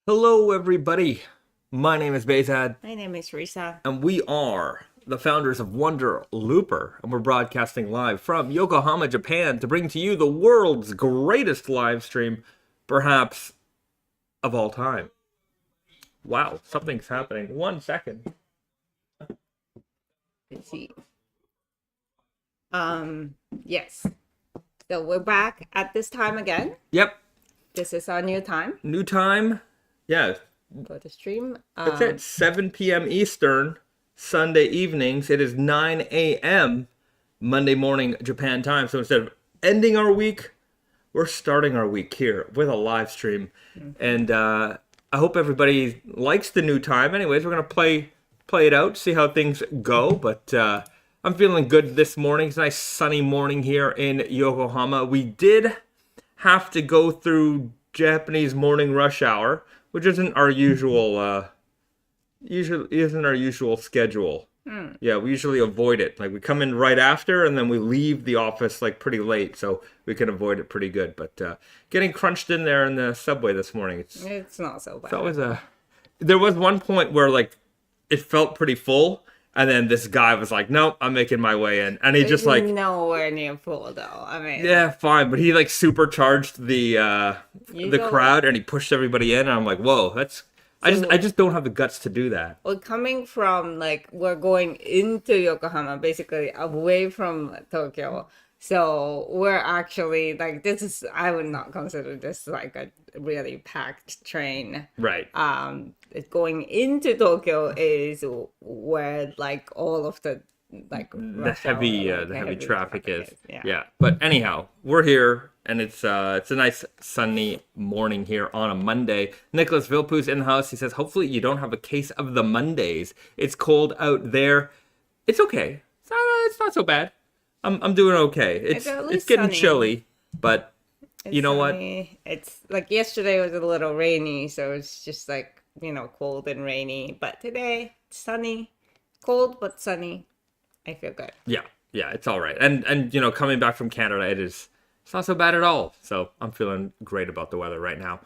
Hello, everybody. My name is Bezad, My name is Risa. and we are the founders of Wonder Looper, and we're broadcasting live from Yokohama, Japan, to bring to you the world's greatest live stream, perhaps of all time. Wow, something's happening. 1 second. Let's see. Yes. So we're back at this time again. Yep, This is our new time new time. Yeah, for the stream. that's it. 7 p.m. Eastern, Sunday evenings. It is 9 a.m. Monday morning Japan time. So instead of ending our week, we're starting our week here with a live stream. And I hope everybody likes the new time. Anyways, we're going to play it out, see how things go. But I'm feeling good this morning. It's a nice sunny morning here in Yokohama. We did have to go through Japanese morning rush hour, which isn't our usual schedule. Yeah, we usually avoid it. Like, we come in right after, and then we leave the office like pretty late, so we can avoid it pretty good. But getting crunched in there in the subway this morning, It's not so bad. it's always There was one point where like it felt pretty full, and then this guy was like, "No, I'm making my way in," and he just like, nowhere near full though. I mean, "Yeah, fine," but he like supercharged the don't- crowd, and he pushed everybody in, and I'm like, "Whoa, that's." I just don't have the guts to do that. Well, coming from like we're going into Yokohama, basically away from Tokyo. So we're actually like I would not consider this like a really packed train. Right. Going into Tokyo is where like all of the like The heavy traffic is. Yeah. Yeah. But anyhow, we're here, and it's a nice sunny morning here on a Monday. Nicholas Vilpus in the house. He says, hopefully you don't have a case of the Mondays. It's cold out there. It's okay. It's not so bad. I'm doing okay. It's getting sunny. chilly, but you know what? It's like yesterday was a little rainy, so it's just like, cold and rainy. But today, it's sunny, cold but sunny. I feel good. Yeah, it's all right. And coming back from Canada, it's not so bad at all. So I'm feeling great about the weather right now.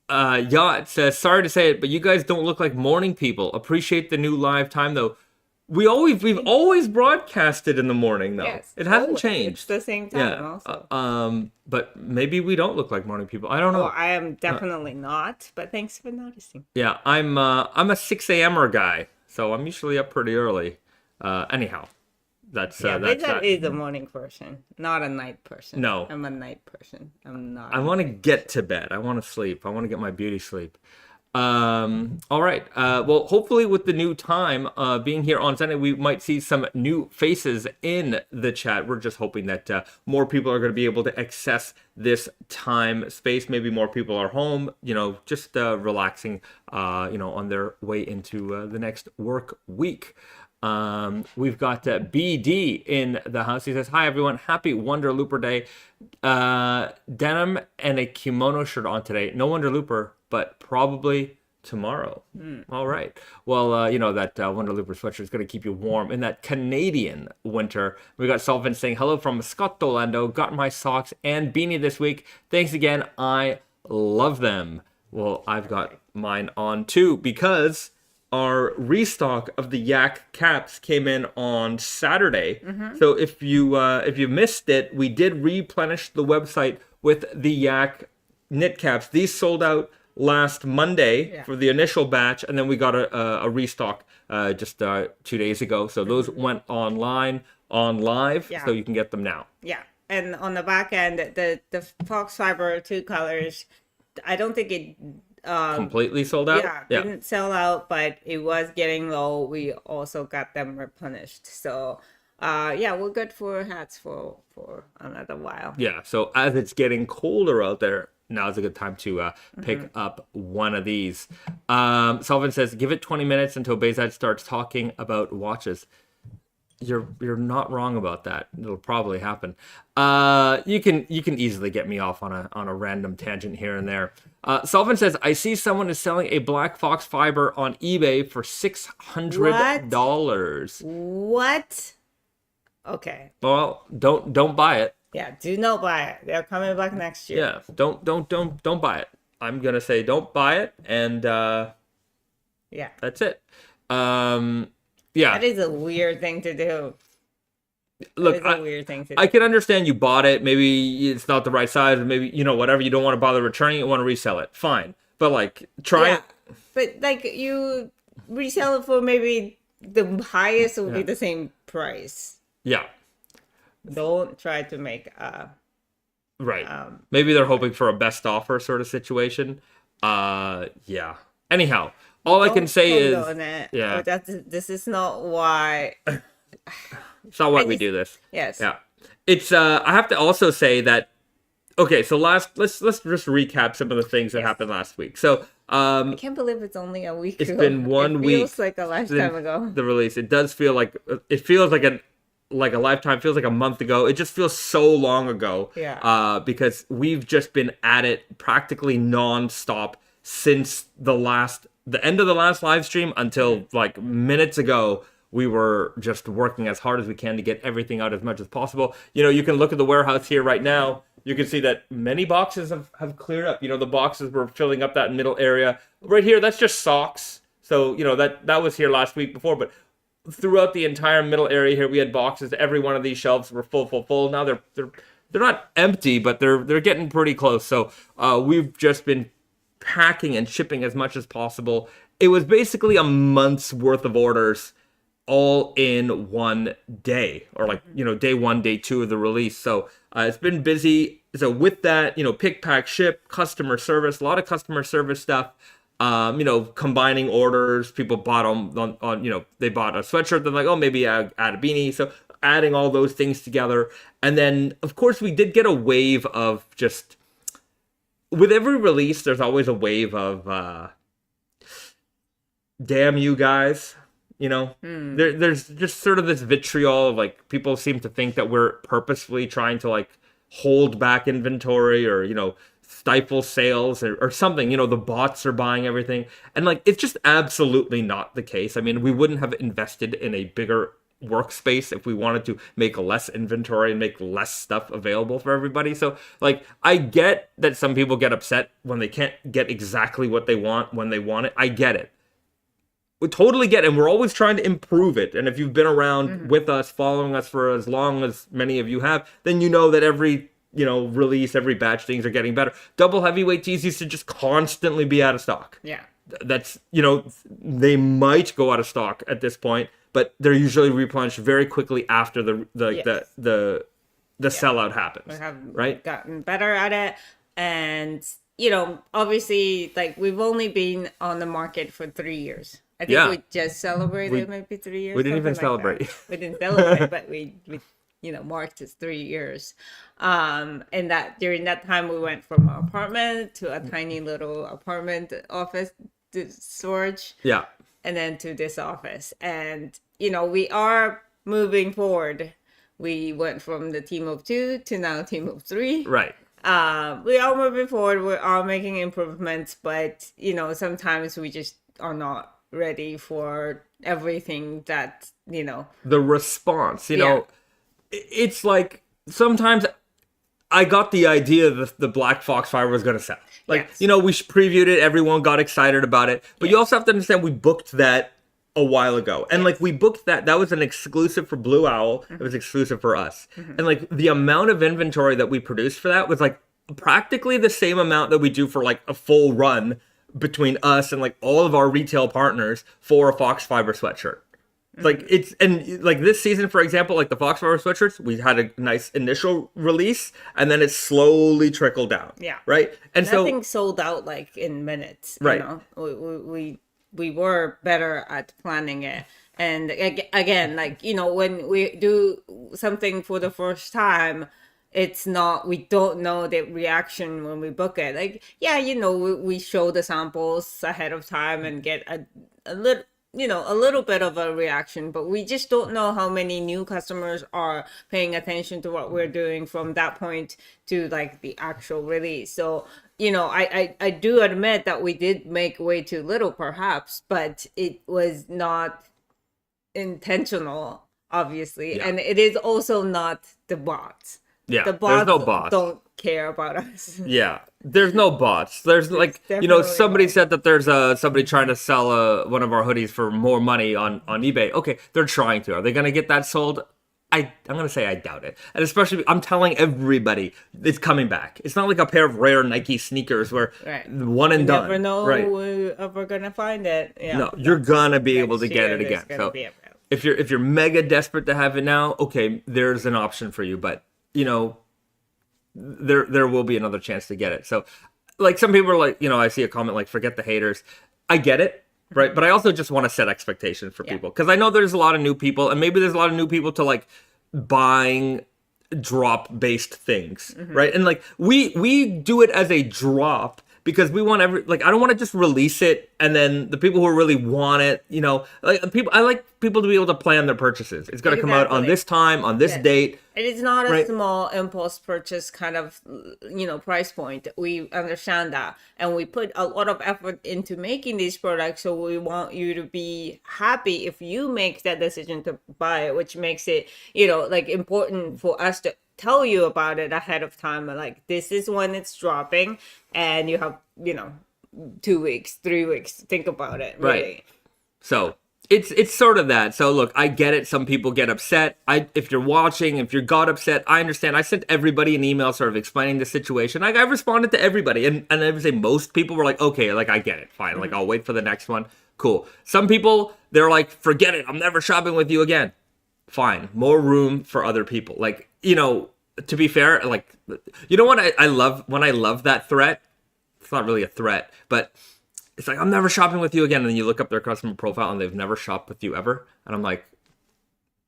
Yacht says, sorry to say it, but you guys don't look like morning people. Appreciate the new live time though. We've always broadcasted in the morning though. Yes, it hasn't always. changed. It's the same time also. But maybe we don't look like morning people. I don't know. Well, I am definitely not, but thanks for noticing. Yeah, I'm a 6 a.m.er guy, so I'm usually up pretty early. Anyhow, that's That is a morning person, not a night person. No. I'm a night person. I'm not. I want to get to bed. I want to sleep. I want to get my beauty sleep. All right. Well, hopefully with the new time being here on Sunday, we might see some new faces in the chat. We're just hoping that more people are going to be able to access this time space. Maybe more people are home, just relaxing, on their way into the next work week. We've got BD in the house. He says, hi everyone, happy Wonder Looper Day. Denim and a kimono shirt on today. No Wonder Looper, but probably tomorrow. All right. Well, that Wonder Looper sweatshirt is going to keep you warm in that Canadian winter. We got Suvin saying, hello from Scotland. Got my socks and beanie this week. Thanks again. I love them. Well, I've got mine on too, because our restock of the yak caps came in on Saturday. So if you missed it, we did replenish the website with the yak knit caps. These sold out last Monday for the initial batch, and then we got a restock just 2 days ago. So those went online on live, so you can get them now. Yeah, and on the back end, the Foxfibre 2 colors, I don't think it completely sold out. Didn't sell out, but it was getting low. We also got them replenished. So we're good for hats for another while. Yeah, so as it's getting colder out there, now's a good time to pick up one of these. Sullivan says, give it 20 minutes until Bezad starts talking about watches. You're not wrong about that. It'll probably happen. You can easily get me off on a random tangent here and there. Sullivan says, I see someone is selling a black Foxfibre on eBay for $600. What? Okay. Well, don't buy it. Yeah, do not buy it. They're coming back next year. Yeah, don't buy it. I'm gonna say don't buy it, and Yeah. that's it. Yeah. That is a weird thing to do. Look, That is a weird thing to do. I can understand you bought it. Maybe it's not the right size, or maybe whatever. You don't want to bother returning it, want to resell it. Fine, but like try it. But like you resell it for maybe the highest will be the same price. Yeah. Don't try to make Right. Maybe they're hoping for a best offer sort of situation. Yeah. Anyhow, all I can say is, yeah, this is not why. it's not why we do this. Yes. Yeah. It's I have to also say that, okay, so let's just recap some of the things that happened last week. So I can't believe it's only a week it's ago. been 1 week. It feels like a lifetime ago. The release. It does feel like a lifetime. Feels like a month ago. It just feels so long ago. Yeah. Because we've just been at it practically non-stop since the end of the last live stream until like minutes ago. We were just working as hard as we can to get everything out as much as possible. You can look at the warehouse here right now. You can see that many boxes have cleared up. The boxes were filling up that middle area. Right here, that's just socks. So, that was here last week before. But throughout the entire middle area here, we had boxes. Every one of these shelves were full. Now they're not empty, but they're getting pretty close. So we've just been packing and shipping as much as possible. It was basically a month's worth of orders all in one day, or like, day 1, day 2 of the release. So it's been busy. So with that, pick, pack, ship, customer service, a lot of customer service stuff. Combining orders, people bought on they bought a sweatshirt, then like, oh, maybe add a beanie. So adding all those things together. And then, of course, we did get a wave of just, with every release, there's always a wave of, damn you guys. There's just sort of this vitriol of like, people seem to think that we're purposefully trying to like hold back inventory or, stifle sales or something. The bots are buying everything. And like, it's just absolutely not the case. I mean, we wouldn't have invested in a bigger workspace if we wanted to make less inventory and make less stuff available for everybody. So like, I get that some people get upset when they can't get exactly what they want when they want it. I get it. We totally get it, and we're always trying to improve it. And if you've been around with us, following us for as long as many of you have, then you know that every release, every batch, things are getting better. Double heavyweight tees used to just constantly be out of stock. Yeah. That's, they might go out of stock at this point, but they're usually replenished very quickly after the sellout happens. We have right? gotten better at it. And, obviously, like, we've only been on the market for 3 years. I think we just celebrated maybe 3 years. We didn't even celebrate. We didn't celebrate, but we marked as 3 years. And that during that time, we went from our apartment to a tiny little apartment office storage. Yeah. And then to this office. And, we are moving forward. We went from the team of 2 to now team of 3. Right. We are moving forward. We are making improvements, but, sometimes we just are not ready for everything that, The response, it's like sometimes I got the idea that the black Foxfibre was going to sell. Like, we previewed it, everyone got excited about it. But you also have to understand we booked that a while ago. And like we booked that was an exclusive for Blue Owl. It was exclusive for us. And like the amount of inventory that we produced for that was like practically the same amount that we do for like a full run between us and like all of our retail partners for a Foxfibre sweatshirt. Like it's, and like this season, for example, like the Foxfibre sweatshirts, we had a nice initial release and then it slowly trickled down. Yeah. Right. And nothing sold out like in minutes. Right. We were better at planning it. And again, like, when we do something for the first time, it's not, we don't know the reaction when we book it. Like, we show the samples ahead of time and get a little bit of a reaction, but we just don't know how many new customers are paying attention to what we're doing from that point to like the actual release. So, I do admit that we did make way too little perhaps, but it was not intentional, obviously. Yeah. And it is also not the bots. Yeah, The there's no bots bots. don't care about us. Yeah, there's no bots. There's like, definitely somebody bots. said that there's somebody trying to sell one of our hoodies for more money on eBay. Okay, they're trying to. Are they gonna get that sold? I'm gonna say I doubt it. And especially, I'm telling everybody it's coming back. It's not like a pair of rare Nike sneakers where Right. one and You done. never know Right? we're ever gonna find it. Yeah. No, you're gonna be able to Next get year it again. there's gonna So be a bit. if you're mega desperate to have it now, okay, there's an option for you. But there will be another chance to get it. So, like, some people are like, I see a comment like, forget the haters. I get it, right? But I also just want to set expectations for people, because I know there's a lot of new people, and maybe there's a lot of new people to like buying drop based things, right? And like we do it as a drop because we want I don't want to just release it and then the people who really want it, I like people to be able to plan their purchases. It's going to come out on Exactly. this time, on this date. It is not a Right. small impulse purchase kind of, price point. We understand that. And we put a lot of effort into making these products. So we want you to be happy if you make that decision to buy it, which makes it, important for us to tell you about it ahead of time. Like, this is when it's dropping and you have, 2 weeks, 3 weeks to think about it. Really. Right. So it's sort of that. So look, I get it. Some people get upset. If you're watching, if you got upset, I understand. I sent everybody an email sort of explaining the situation. Like, I responded to everybody, and I would say most people were like, okay, like, I get it, fine. Like, I'll wait for the next one. Cool. Some people, they're like, forget it, I'm never shopping with you again. Fine. More room for other people. Like, to be fair, like, what I love when I love that threat. It's not really a threat, but it's like, I'm never shopping with you again. And then you look up their customer profile and they've never shopped with you ever. And I'm like,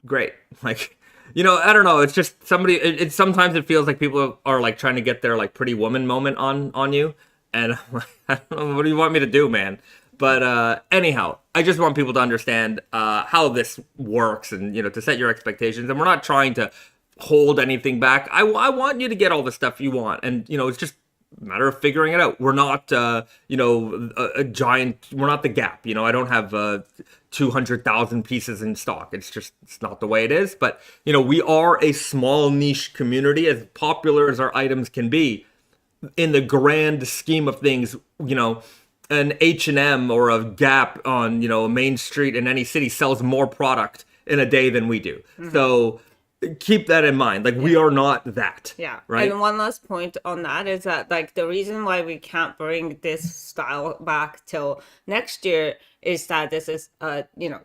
great. Like, I don't know. It's just somebody, sometimes it feels like people are like trying to get their like Pretty Woman moment on you. And I'm like, I don't know, what do you want me to do, man? But anyhow, I just want people to understand how this works and, to set your expectations. And we're not trying to hold anything back. I want you to get all the stuff you want. And, it's just a matter of figuring it out. We're not, a giant, we're not the Gap. I don't have 200,000 pieces in stock. It's not the way it is. But, we are a small niche community, as popular as our items can be. In the grand scheme of things, an H&M or a Gap on, a main street in any city sells more product in a day than we do. So keep that in mind. Like, we are not that. Yeah. Right. And one last point on that is that, like, the reason why we can't bring this style back till next year is that this is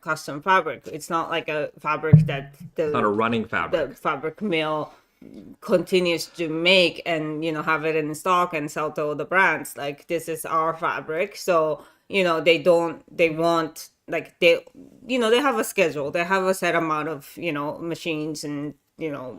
custom fabric. It's not like a fabric that Not a running fabric. the fabric mill continues to make and have it in stock and sell to all the brands. Like, this is our fabric, so they want, like, they have a schedule, they have a set amount of machines and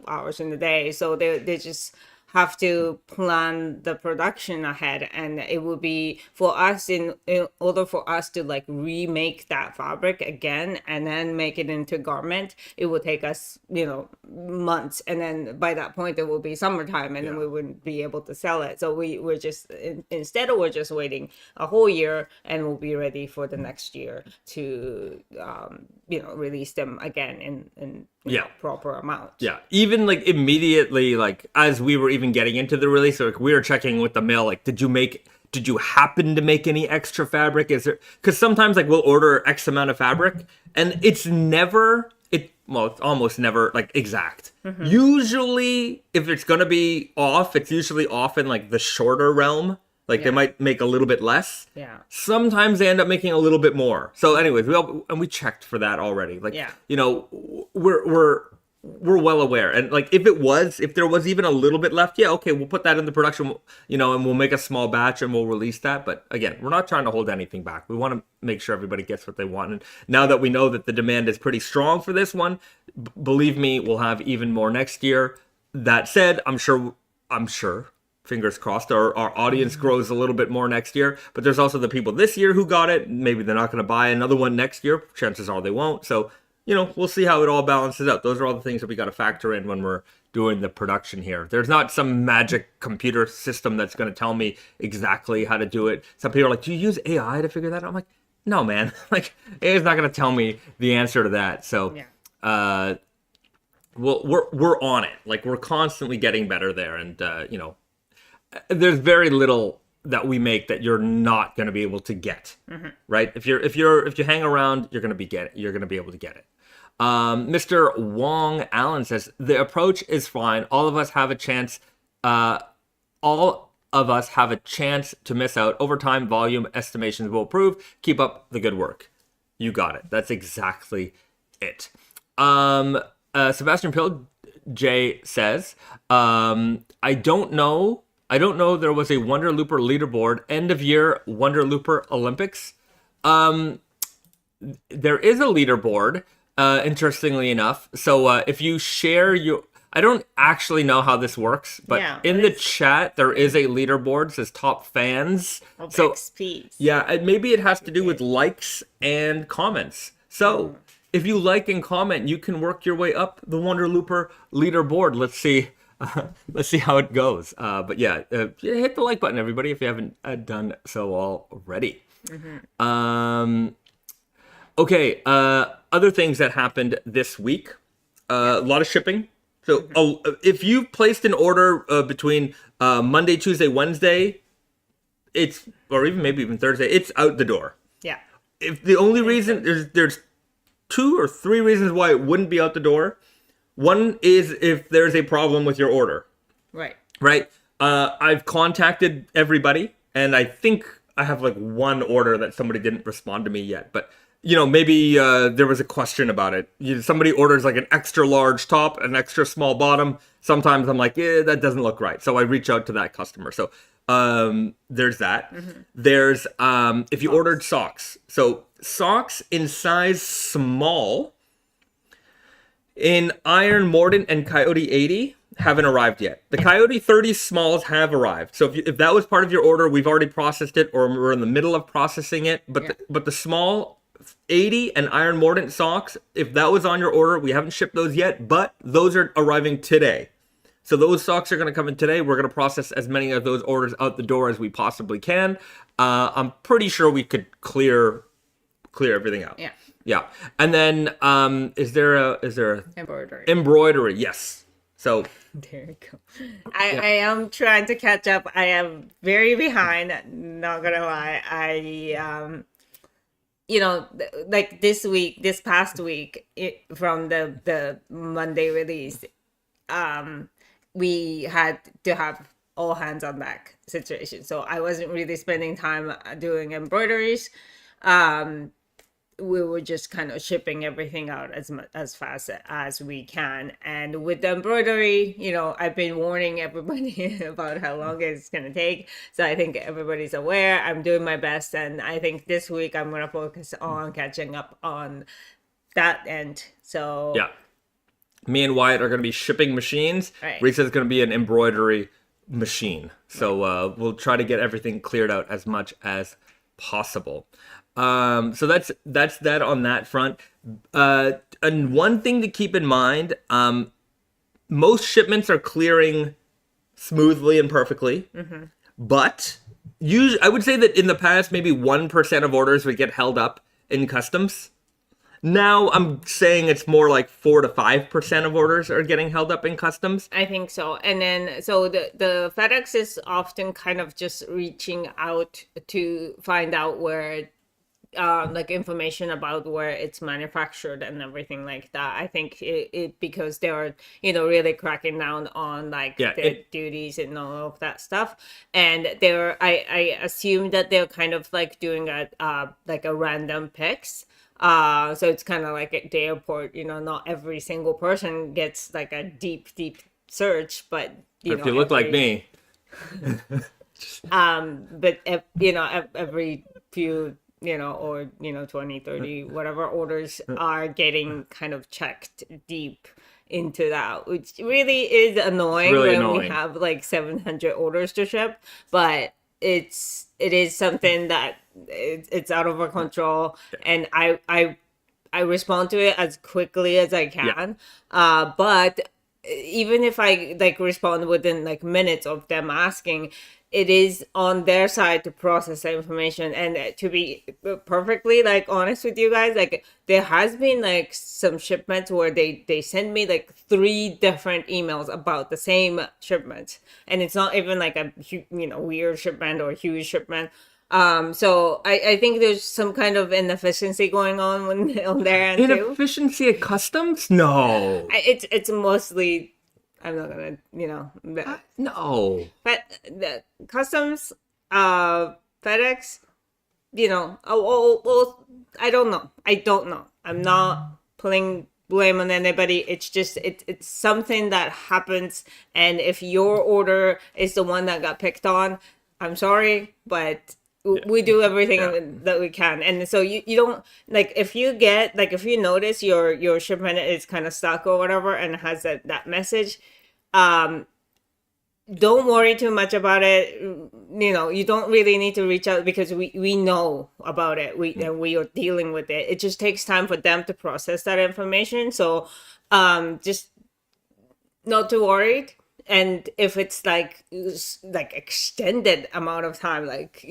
hours in the day, so they just have to plan the production ahead. And it would be for us, in order for us to like remake that fabric again and then make it into garment, it would take us months, and then by that point it will be summertime, and then we wouldn't be able to sell it. So we're just instead we're just waiting a whole year, and we'll be ready for the next year to release them again in proper amount. Yeah, even like immediately, like as we were even getting into the release, like we were checking with the mill, like, did you happen to make any extra fabric? Is there, because sometimes like we'll order X amount of fabric and it's almost never like exact. Usually if it's gonna be off, it's usually off in like the shorter realm. Like they might make a little bit less. Yeah. Sometimes they end up making a little bit more. So anyways, we checked for that already. Like, we're well aware. And like, if there was even a little bit left, okay, we'll put that in the production, and we'll make a small batch and we'll release that. But again, we're not trying to hold anything back. We want to make sure everybody gets what they want. And now that we know that the demand is pretty strong for this one, believe me, we'll have even more next year. That said, I'm sure, fingers crossed, our audience grows a little bit more next year. But there's also the people this year who got it. Maybe they're not going to buy another one next year. Chances are they won't. So, we'll see how it all balances out. Those are all the things that we got to factor in when we're doing the production here. There's not some magic computer system that's going to tell me exactly how to do it. Some people are like, do you use AI to figure that out? I'm like, no, man. Like, AI is not going to tell me the answer to that. So, we're on it. Like we're constantly getting better there, and there's very little that we make that you're not going to be able to get, right? If you hang around, you're going to be able to get it. Mr. Wong Allen says the approach is fine. All of us have a chance. All of us have a chance to miss out. Over time, volume estimations will improve. Keep up the good work. You got it. That's exactly it. Sebastian Pill J says, I don't know there was a Wonder Looper leaderboard, end of year Wonder Looper Olympics. There is a leaderboard, interestingly enough. So if you share I don't actually know how this works, but in the chat there is a leaderboard. It says top fans. So XPs. Yeah, and maybe it has to do with likes and comments. So if you like and comment, you can work your way up the Wonder Looper leaderboard. Let's see how it goes. But yeah, hit the like button, everybody, if you haven't done so already. Okay, other things that happened this week. A lot of shipping. So if you placed an order between Monday, Tuesday, Wednesday, or maybe even Thursday, it's out the door. Yeah. If the only reason there's 2 or 3 reasons why it wouldn't be out the door. One is if there's a problem with your order. Right. I've contacted everybody, and I think I have like one order that somebody didn't respond to me yet, but maybe there was a question about it. Somebody orders like an extra large top, an extra small bottom. Sometimes I'm like, that doesn't look right. So I reach out to that customer. So there's that. There's if you ordered socks. So socks in size small in Iron, Mordant, and Coyote 80 haven't arrived yet. The Coyote 30 smalls have arrived. So if that was part of your order, we've already processed it, or we're in the middle of processing it. But the small 80 and Iron Mordant socks, if that was on your order, we haven't shipped those yet, but those are arriving today. So those socks are going to come in today. We're going to process as many of those orders out the door as we possibly can. I'm pretty sure we could clear everything out. Yeah. And then is there a embroidery? Yes. So there you go. I am trying to catch up. I am very behind, not gonna lie. Like this past week, from the Monday release, we had to have all hands on deck situation. So I wasn't really spending time doing embroideries. We were just kind of shipping everything out as fast as we can. And with the embroidery, I've been warning everybody about how long it's going to take. So I think everybody's aware. I'm doing my best. And I think this week I'm going to focus on catching up on that end. So yeah, me and Wyatt are going to be shipping machines. Right. Risa is going to be an embroidery machine. So we'll try to get everything cleared out as much as possible. So that's that on that front. And one thing to keep in mind, most shipments are clearing smoothly and perfectly, but usually I would say that in the past, maybe 1% of orders would get held up in customs. Now I'm saying it's more like 4 to 5% of orders are getting held up in customs. I think so. And then, so the FedEx is often kind of just reaching out to find out where like information about where it's manufactured and everything like that. I think it because they are really cracking down on the duties and all of that stuff, and I assume that they're kind of like doing a random picks. So it's kind of like at the airport, not every single person gets like a deep deep search, but if you look like me. But every few or 20, 30 whatever orders are getting kind of checked deep into that, which really is annoying we have like 700 orders to ship, but it is something that it's out of our control, and I respond to it as quickly as I can. But even if I like respond within like minutes of them asking, it is on their side to process the information. And to be perfectly like honest with you guys, like there has been like some shipments where they send me like 3 different emails about the same shipment, and it's not even like a weird shipment or huge shipment. So I think there's some kind of inefficiency going on on their end too. Inefficiency at customs? No. It's mostly, I'm not gonna No. but the customs, FedEx, well, I don't know. I'm not putting blame on anybody. It's just it's something that happens, and if your order is the one that got picked on, I'm sorry, but we do everything that we can. And so you don't, like, if you notice your shipment is kind of stuck or whatever and it has that message, don't worry too much about it. You don't really need to reach out, because we know about it. We are dealing with it. It just takes time for them to process that information. So just not too worried. And if it's like extended amount of time, like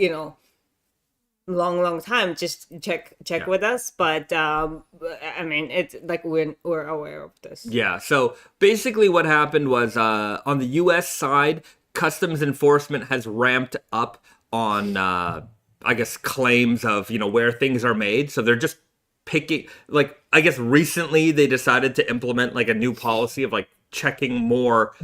long time, just check with us. But I mean, it's like we're aware of this. Yeah, so basically what happened was on the US side, customs enforcement has ramped up on I guess claims of where things are made. So they're just picking, like, I guess recently they decided to implement like a new policy of like checking more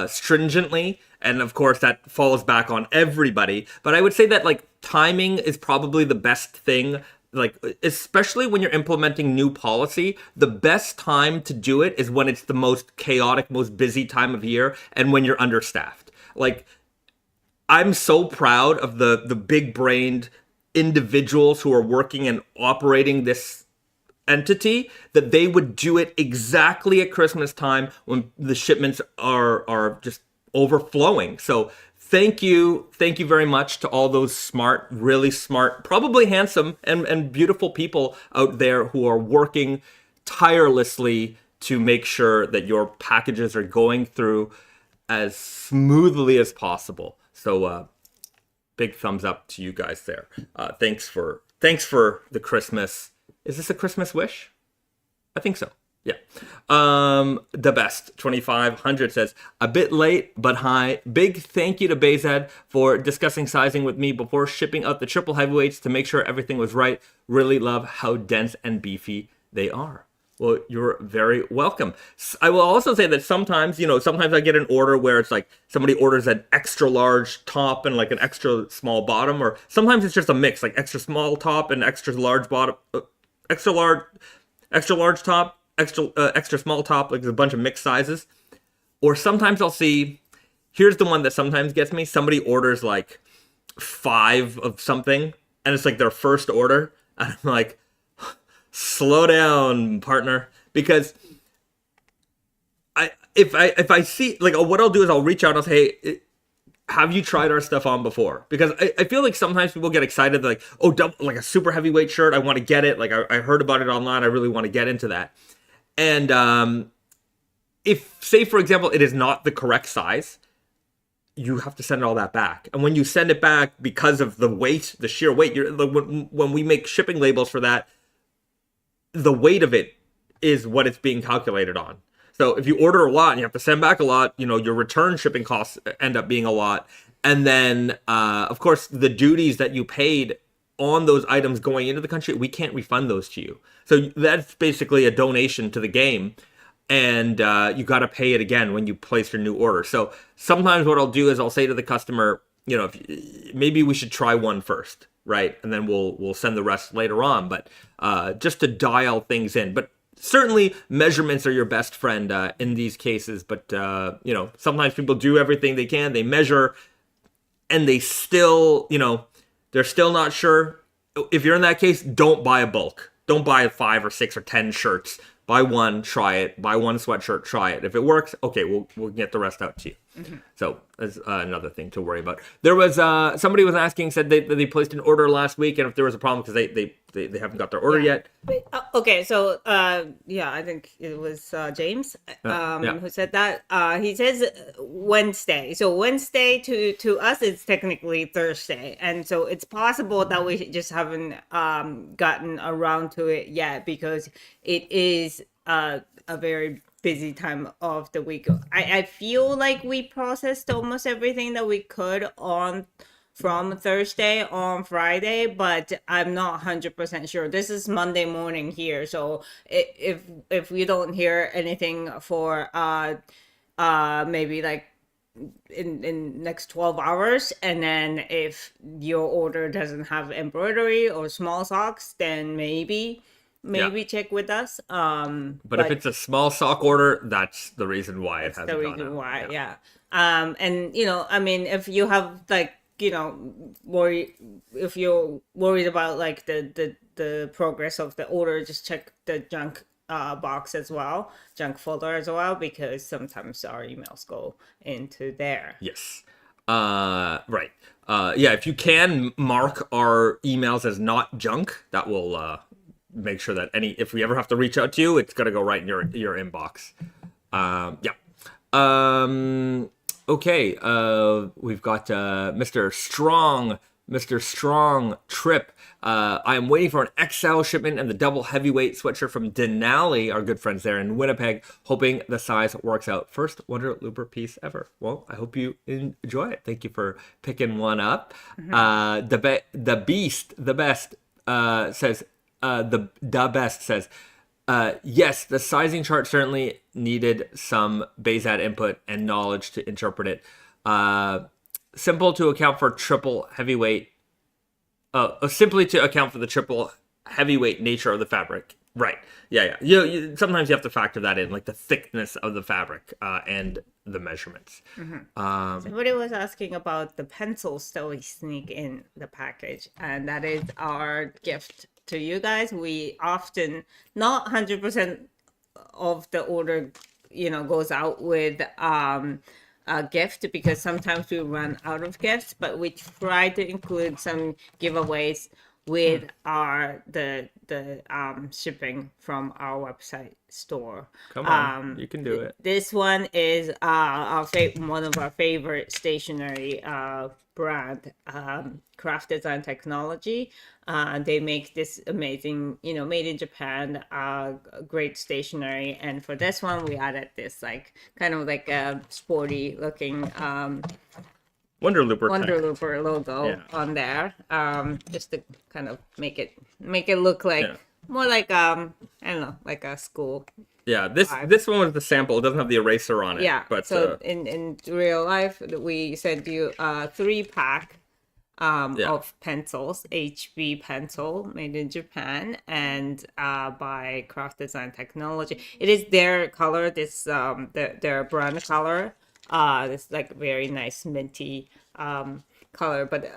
stringently, and of course that falls back on everybody. But I would say that like timing is probably the best thing, like especially when you're implementing new policy. The best time to do it is when it's the most chaotic, most busy time of year, and when you're understaffed. Like, I'm so proud of the big brained individuals who are working and operating this entity, that they would do it exactly at Christmas time when the shipments are just overflowing. So thank you very much to all those smart, really smart, probably handsome and beautiful people out there who are working tirelessly to make sure that your packages are going through as smoothly as possible. So big thumbs up to you guys there. Thanks for the Christmas. Is this a Christmas wish? I think so. Yeah. The best 2500 says, a bit late, but hi. Big thank you to Bayzad for discussing sizing with me before shipping out the triple heavyweights to make sure everything was right. Really love how dense and beefy they are. Well, you're very welcome. I will also say that sometimes I get an order where it's like somebody orders an extra large top and like an extra small bottom, or sometimes it's just a mix, like extra small top and extra large bottom, extra large top, extra small top, like there's a bunch of mixed sizes. Or sometimes I'll see, here's the one that sometimes gets me. Somebody orders like 5 of something, and it's like their first order, and I'm like, slow down, partner, because if I see, like, what I'll do is I'll reach out and I'll say, hey, have you tried our stuff on before? Because I feel like sometimes people get excited, like, oh, like a super heavyweight shirt, I want to get it. Like, I heard about it online, I really want to get into that. And if, say, for example, it is not the correct size, you have to send all that back. And when you send it back, because of the weight, the sheer weight, when we make shipping labels for that, the weight of it is what it's being calculated on. So if you order a lot and you have to send back a lot, your return shipping costs end up being a lot. And then, of course, the duties that you paid on those items going into the country, we can't refund those to you. So that's basically a donation to the game. And you got to pay it again when you place your new order. So sometimes what I'll do is I'll say to the customer, maybe we should try one first, right? And then we'll send the rest later on. But just to dial things in. But certainly measurements are your best friend in these cases. But, sometimes people do everything they can. They measure and they still, they're still not sure. If you're in that case, don't buy a bulk. Don't buy 5 or 6 or 10 shirts. Buy one, try it. Buy one sweatshirt, try it. If it works, okay, we'll get the rest out to you. So that's another thing to worry about. There was somebody was asking, said they placed an order last week, and if there was a problem because they haven't got their order yet. Okay, so yeah, I think it was James who said that. He says Wednesday. So Wednesday to us it's technically Thursday, and so it's possible that we just haven't gotten around to it yet because it is a very busy time of the week. I feel like we processed almost everything that we could on from Thursday on Friday, but I'm not 100% sure. This is Monday morning here, so if we don't hear anything for maybe like in next 12 hours, and then if your order doesn't have embroidery or small socks, then maybe check with us. But if it's a small sock order, that's the reason why it hasn't the gone reason out. why, yeah. And I mean, if you have like if you're worried about like the progress of the order, just check the junk box as well, junk folder as well, because sometimes our emails go into there. Yes. Right. Yeah, if you can mark our emails as not junk, that will make sure that if we ever have to reach out to you, it's gonna go right in your inbox. Yeah. Okay. We've got Mr. Strong Trip. I am waiting for an XL shipment and the double heavyweight sweatshirt from Denali, our good friends there in Winnipeg, hoping the size works out. First Wonder Looper piece ever. Well, I hope you enjoy it. Thank you for picking one up. The Beast, the best, says, the best says, yes, the sizing chart certainly needed some Bayesian input and knowledge to interpret it. Simple to account for triple heavyweight. Simply to account for the triple heavyweight nature of the fabric. Right. Yeah. Sometimes you have to factor that in, like the thickness of the fabric and the measurements. Somebody was asking about the pencils that we sneak in the package, and that is our gift to you guys. We often, not 100% of the order, goes out with a gift, because sometimes we run out of gifts, but we try to include some giveaways with the shipping from our website store. Come on, you can do it. This one is one of our favorite stationery brand, Craft Design Technology. They make this amazing, made in Japan, great stationery. And for this one, we added this like kind of like a sporty looking Wonder Looper logo on there, just to kind of make it look like more like I don't know, like a school. Yeah, this one was the sample. It doesn't have the eraser on it. Yeah, but so in real life, we sent you a 3-pack of pencils, HB pencil, made in Japan, and by Craft Design Technology. It is their color, this their brand color. This like very nice minty color, but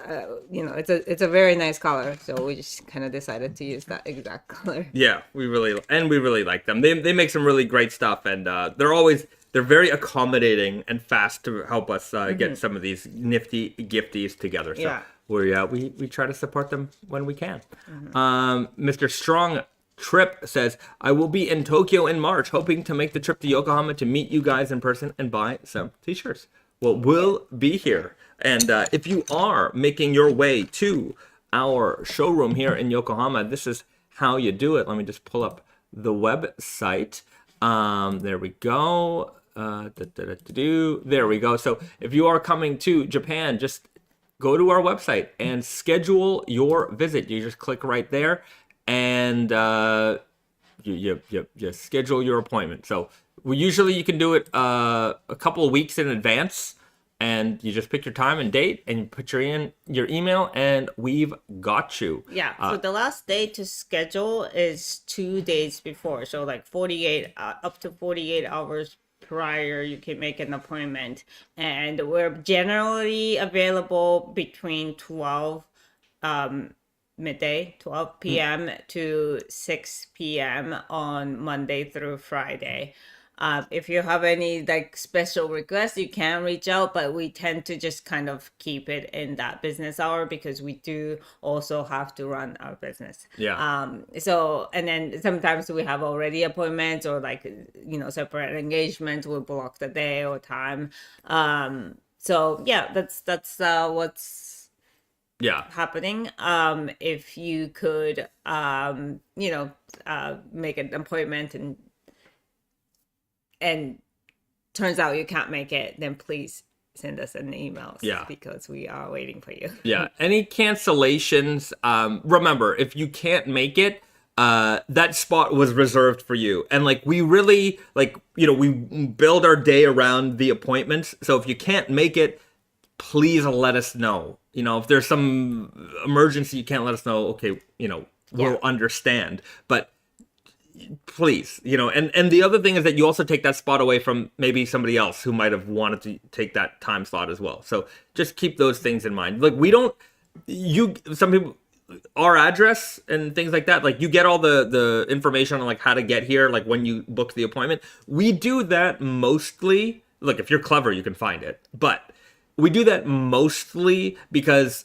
it's a very nice color, so we just kind of decided to use that exact color. Yeah, we really like them. They make some really great stuff, and they're very accommodating and fast to help us get some of these nifty gifties together. So we try to support them when we can. Mr. Strong Trip says, I will be in Tokyo in March, hoping to make the trip to Yokohama to meet you guys in person and buy some t-shirts. Well, we'll be here. And if you are making your way to our showroom here in Yokohama, this is how you do it. Let me just pull up the website. There we go. There we go. So if you are coming to Japan, just go to our website and schedule your visit. You just click right there, and you schedule your appointment. So usually you can do it a couple of weeks in advance, and you just pick your time and date, and you put your email, and we've got you. Yeah. So the last day to schedule is 2 days before. So like up to 48 hours prior, you can make an appointment, and we're generally available between 12 midday, 12 p.m. to 6 p.m. on Monday through Friday. If you have any like special requests, you can reach out, but we tend to just kind of keep it in that business hour because we do also have to run our business. Yeah. So, and then sometimes we have already appointments or like, separate engagements. We'll block the day or time. So yeah, that's what's Yeah. happening. If you could, make an appointment and turns out you can't make it, then please send us an email. Yeah. Because we are waiting for you. Yeah. Any cancellations, remember, if you can't make it, that spot was reserved for you. And like, we really, like, we build our day around the appointments. So if you can't make it, please let us know. If there's some emergency, you can't let us know. Okay. We'll understand, but please, and the other thing is that you also take that spot away from maybe somebody else who might have wanted to take that time slot as well. So just keep those things in mind. Like, some people, our address and things like that, like, you get all the information on like how to get here, like when you book the appointment. We do that mostly. Look, if you're clever, you can find it, but we do that mostly because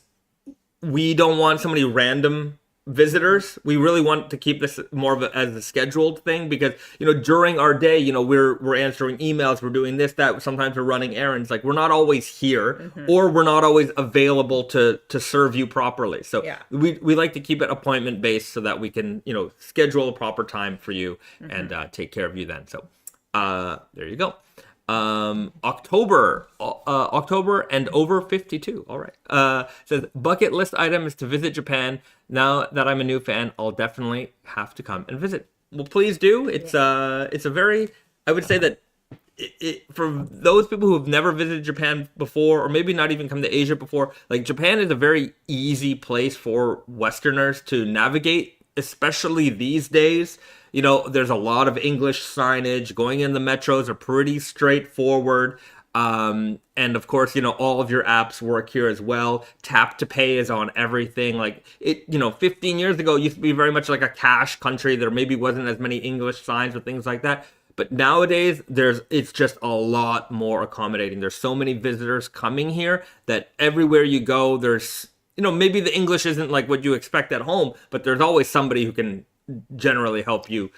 we don't want somebody random visitors. We really want to keep this more of as a scheduled thing because during our day, we're answering emails, we're doing this, that, sometimes we're running errands. Like, we're not always here, or we're not always available to serve you properly. So we like to keep it appointment based so that we can schedule a proper time for you and take care of you then. So there you go. October and over 52. All right. Says bucket list item is to visit Japan. Now that I'm a new fan, I'll definitely have to come and visit. Well, please do. It's a very, I would say that for those people who have never visited Japan before, or maybe not even come to Asia before, like, Japan is a very easy place for Westerners to navigate, especially these days. There's a lot of English signage. Going in the metros are pretty straightforward. And of course, all of your apps work here as well. Tap to pay is on everything. Like, 15 years ago, it used to be very much like a cash country. There maybe wasn't as many English signs or things like that. But nowadays, it's just a lot more accommodating. There's so many visitors coming here that everywhere you go, there's, maybe the English isn't like what you expect at home, but there's always somebody who can generally help you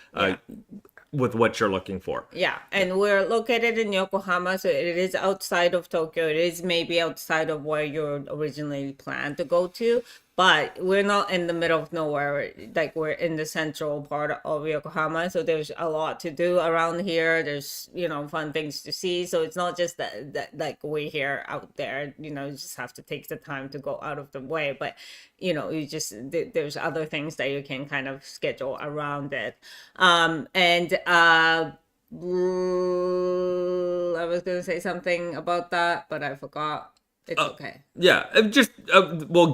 with what you're looking for. Yeah, and we're located in Yokohama, so it is outside of Tokyo. It is maybe outside of where you originally planned to go to, but we're not in the middle of nowhere. Like, we're in the central part of Yokohama, so there's a lot to do around here. There's fun things to see. So it's not just that like we're here out there. You just have to take the time to go out of the way, but there's other things that you can kind of schedule around it. And I was gonna say something about that, but I forgot. It's okay. Yeah, just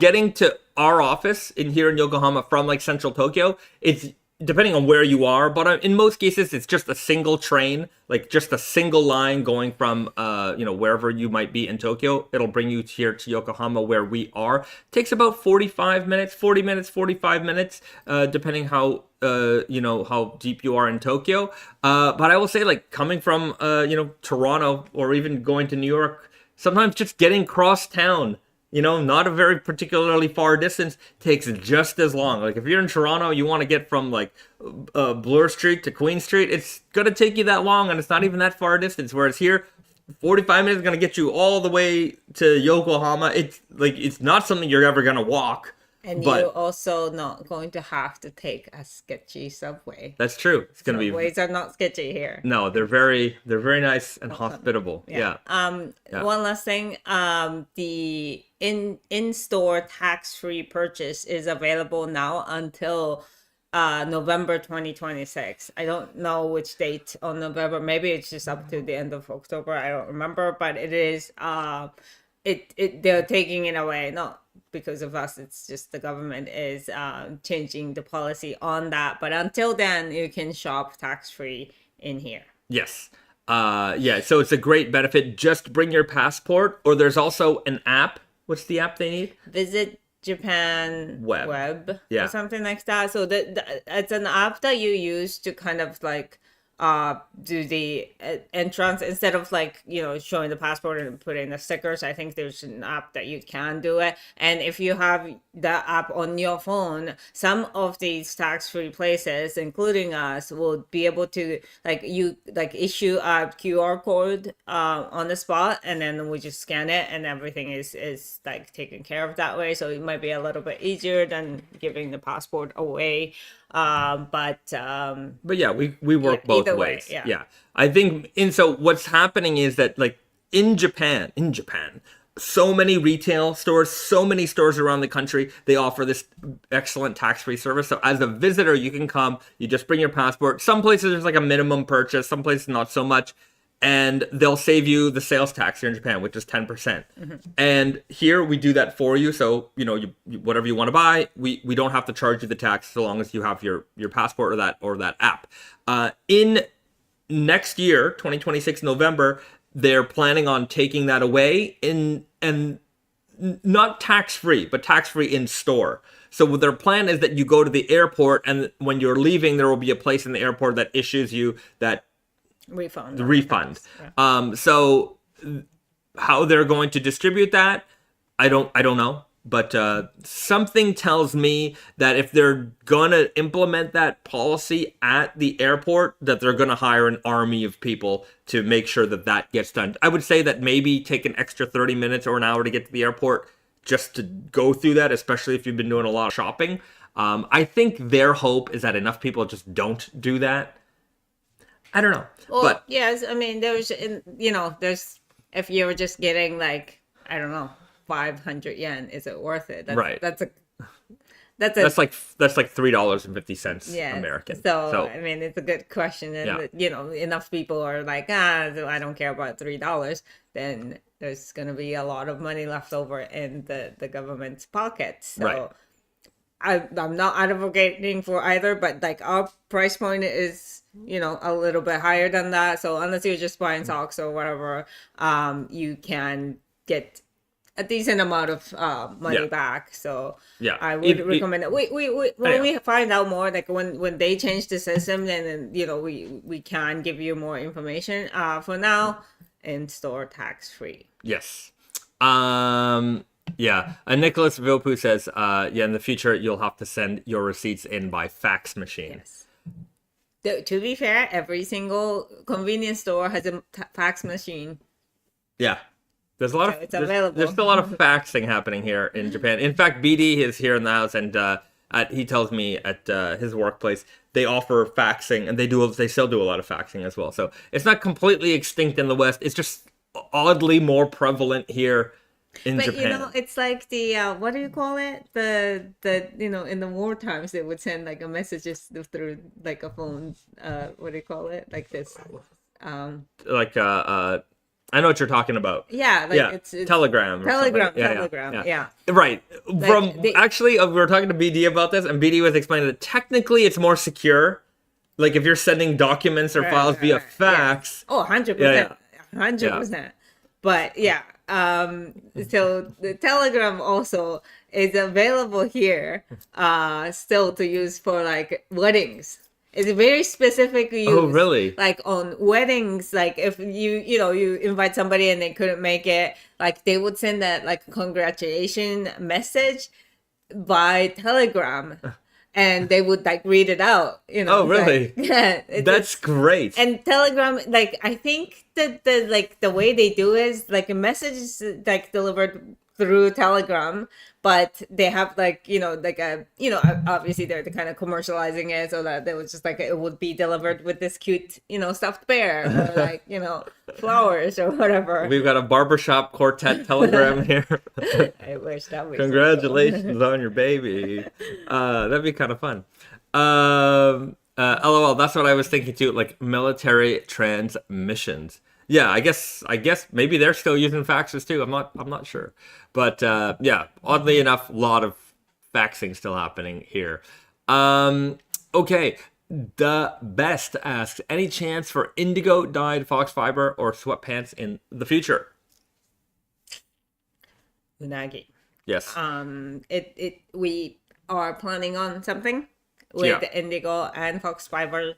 getting to our office here in Yokohama from like central Tokyo, it's depending on where you are, but in most cases it's just a single train, like just a single line going from wherever you might be in Tokyo. It'll bring you here to Yokohama where we are. It takes about 40 minutes, 45 minutes, depending how how deep you are in Tokyo. But I will say, like, coming from Toronto or even going to New York, sometimes just getting cross town, not a very particularly far distance, takes just as long. Like, if you're in Toronto, you want to get from like Bloor Street to Queen Street, it's gonna take you that long, and it's not even that far a distance. Whereas here, 45 minutes is gonna get you all the way to Yokohama. It's not something you're ever gonna walk. And you're also not going to have to take a sketchy subway. That's true. It's gonna be. Subways are not sketchy here. No, they're very nice and hospitable. Yeah. One last thing. The in-store tax-free purchase is available now until November 2026. I don't know which date on November. Maybe it's just up to the end of October. I don't remember, but it is. They're taking it away. Not because of us, it's just the government is changing the policy on that. But until then, you can shop tax-free in here. Yes. So it's a great benefit. Just bring your passport, or there's also an app. What's the app they need? Visit Japan Web or something like that. So it's an app that you use to kind of like do the entrance instead of like showing the passport and putting the stickers. I think there's an app that you can do it, and if you have that app on your phone, some of these tax-free places, including us, will be able to issue a QR code on the spot, and then we just scan it, and everything is like taken care of that way. So it might be a little bit easier than giving the passport away. But yeah, we work both either ways. way, yeah. I think, and so what's happening is that like in Japan, so many retail stores, so many stores around the country, they offer this excellent tax-free service. So as a visitor, you can come, you just bring your passport. Some places there's like a minimum purchase, some places not so much. And they'll save you the sales tax here in Japan, which is 10%. And here we do that for you. So, you whatever you want to buy, we don't have to charge you the tax so long as you have your passport or that app. In next year, 2026 November, they're planning on taking that away and not tax-free, but tax-free in store. So their plan is that you go to the airport, and when you're leaving, there will be a place in the airport that issues you that refund. Yeah. So how they're going to distribute that, I don't know. But something tells me that if they're gonna implement that policy at the airport, that they're gonna hire an army of people to make sure that gets done. I would say that maybe take an extra 30 minutes or an hour to get to the airport just to go through that, especially if you've been doing a lot of shopping. I think their hope is that enough people just don't do that. I don't know. Well, but yes, I mean, there's if you're just getting like, I don't know, 500 yen, is it worth it? Right. That's like $3.50 American. So I mean, it's a good question, and enough people are like, I don't care about $3. Then there's gonna be a lot of money left over in the government's pocket. So. Right. I'm not advocating for either, but like our price point is, a little bit higher than that. So unless you're just buying socks or whatever, you can get a decent amount of money back. So I would recommend it. When we find out more, like when they change the system, then we can give you more information. For now, in-store tax-free. Yes. Yeah, Nicholas Vilpu says, in the future, you'll have to send your receipts in by fax machine. Yes. To be fair, every single convenience store has a fax machine. Yeah. There's a lot of, it's available. There's still a lot of faxing happening here in Japan. In fact, BD is here in the house, and he tells me at his workplace, they offer faxing, and they still do a lot of faxing as well. So it's not completely extinct in the West. It's just oddly more prevalent here in Japan. It's like the what do you call it? The in the war times they would send like a messages through like a phone. What do you call it? Like this. I know what you're talking about. Yeah, it's Telegram. Telegram. Yeah. Right. Actually, we were talking to BD about this, and BD was explaining that technically it's more secure. Like if you're sending documents or files via fax. Yeah. Oh, 100%. 100%. But yeah. So the Telegram also is available here, still to use for like weddings. It's very specific use. Oh, really? Like on weddings, like if you invite somebody and they couldn't make it, like they would send that like congratulation message by Telegram. And they would like read it out, Oh, really? That's great. And Telegram, like I think that the way they do is like a message is like delivered through Telegram, but they have obviously they're kind of commercializing it so that they was just like it would be delivered with this cute stuffed bear or like flowers or whatever. We've got a barbershop quartet Telegram here. I wish that was congratulations on your baby. That'd be kind of fun. LOL, that's what I was thinking too, like military transmissions. Yeah, I guess maybe they're still using faxes too. I'm not sure. But oddly enough, a lot of faxing still happening here. Okay. The Best asks, any chance for indigo dyed Foxfibre or sweatpants in the future? Unagi. Yes. We are planning on something with indigo and Foxfibre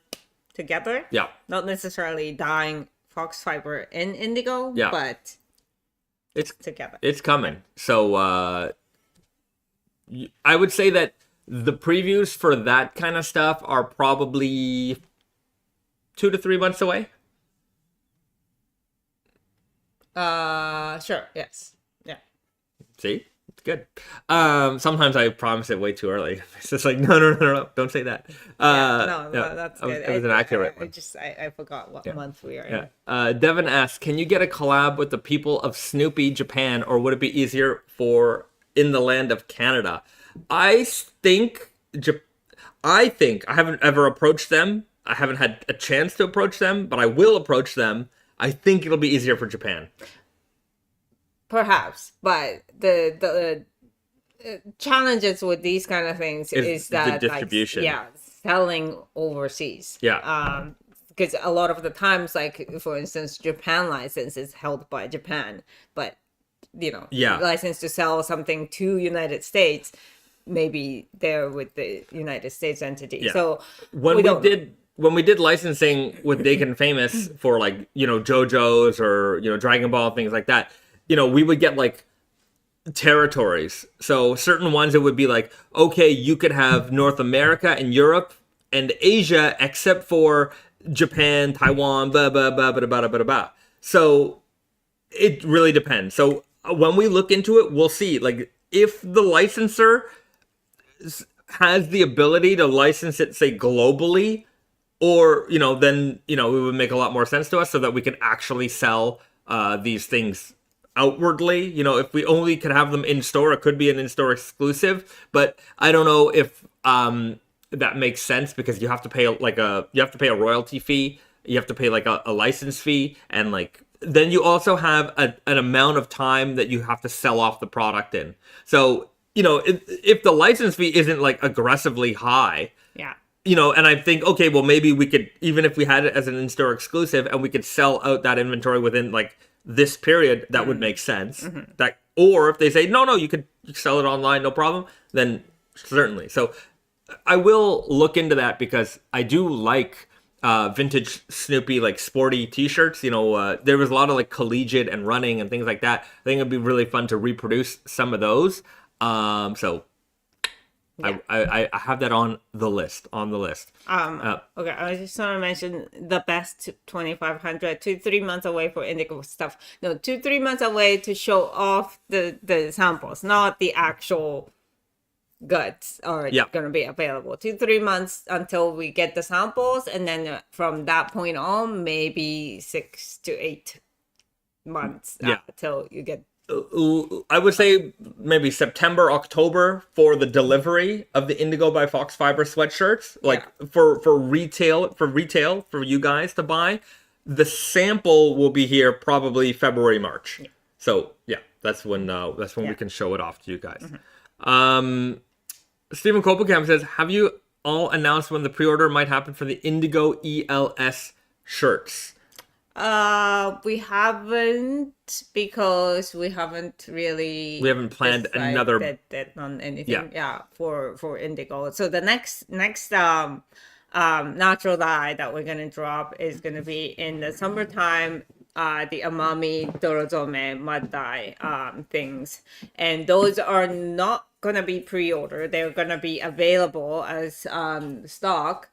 together. Yeah. Not necessarily dyeing Foxfibre in indigo, Yeah. but It's together. It's coming. So I would say that the previews for that kind of stuff are probably 2 to 3 months away. Sure. Yes. Yeah. See? It's good. Sometimes I promise it way too early. It's just like, no, don't say that. No, that's good. It was an accurate one. I forgot what month we are in. Yeah. Devin asks, can you get a collab with the people of Snoopy Japan, or would it be easier for in the land of Canada? I think I haven't ever approached them. I haven't had a chance to approach them, but I will approach them. I think it'll be easier for Japan. Perhaps, but the challenges with these kind of things is that the distribution. Like, selling overseas. Yeah. Because a lot of the times, like for instance, Japan license is held by Japan, but license to sell something to United States, maybe they're with the United States entity. Yeah. So when we did licensing with Dakin Famous for like, JoJo's or, Dragon Ball, things like that, we would get like territories. So certain ones, it would be like, okay, you could have North America and Europe and Asia, except for Japan, Taiwan, blah, blah, blah, blah, blah, blah, blah. So it really depends. So when we look into it, we'll see, like, if the licensor has the ability to license it, say, globally, or, then, it would make a lot more sense to us so that we can actually sell these things outwardly. If we only could have them in store, it could be an in-store exclusive, but I don't know if that makes sense, because you have to pay a royalty fee, you have to pay like a license fee, and like then you also have an amount of time that you have to sell off the product in. So if the license fee isn't like aggressively high, and I think, okay, well, maybe we could, even if we had it as an in-store exclusive and we could sell out that inventory within like this period, that would make sense. That, or if they say no, you could sell it online, no problem, then certainly. So I will look into that, because I do like vintage Snoopy, like sporty t-shirts. There was a lot of like collegiate and running and things like that. I think it'd be really fun to reproduce some of those. So I have that on the list. Okay, I just want to mention the best 2,500, 2-3 months away for indigo stuff. No, 2-3 months away to show off the samples, not the actual goods are going to be available. 2-3 months until we get the samples, and then from that point on, maybe 6 to 8 months until you get. I would say maybe September, October for the delivery of the Indigo by Foxfibre sweatshirts, like for retail for you guys to buy. The sample will be here probably February, March. So that's when we can show it off to you guys. Stephen Kopelkamp says, have you all announced when the pre-order might happen for the Indigo ELS shirts? We haven't, because we haven't planned another on anything. For indigo. So the next natural dye that we're gonna drop is gonna be in the summertime. The Amami Dorozome mud dye things, and those are not gonna be pre-ordered. They're gonna be available as stock.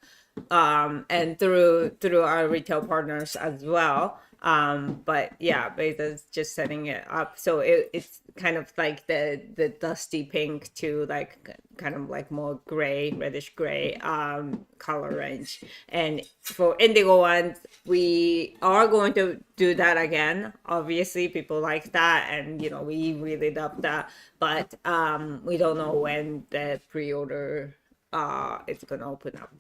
And through our retail partners as well. But Beta's just setting it up. So it's kind of like the dusty pink to like kind of like more gray, reddish gray color range. And for indigo ones, we are going to do that again. Obviously, people like that, and we really love that. But we don't know when the pre-order is gonna open up.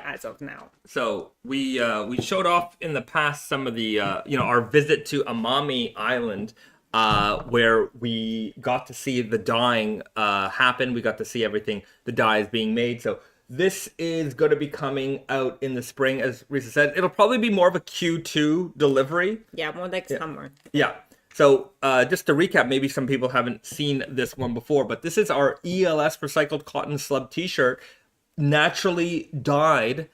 As of now. So we showed off in the past some of the our visit to Amami Island, where we got to see the dyeing happen. We got to see everything, the dye is being made. So this is going to be coming out in the spring, as Risa said. It'll probably be more of a Q2 delivery. More like summer. So just to recap, maybe some people haven't seen this one before, but this is our ELS recycled cotton slub t-shirt, naturally dyed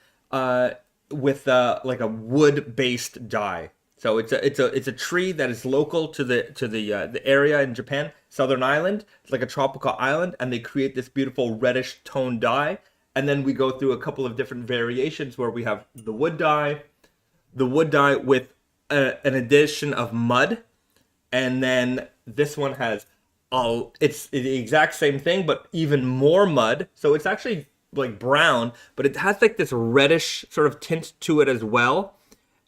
with like a wood-based dye. So it's a tree that is local to the area in Japan, Southern Island. It's like a tropical island, and they create this beautiful reddish tone dye. And then we go through a couple of different variations where we have the wood dye with an addition of mud, and then this one has it's the exact same thing but even more mud. So it's actually like brown, but it has like this reddish sort of tint to it as well.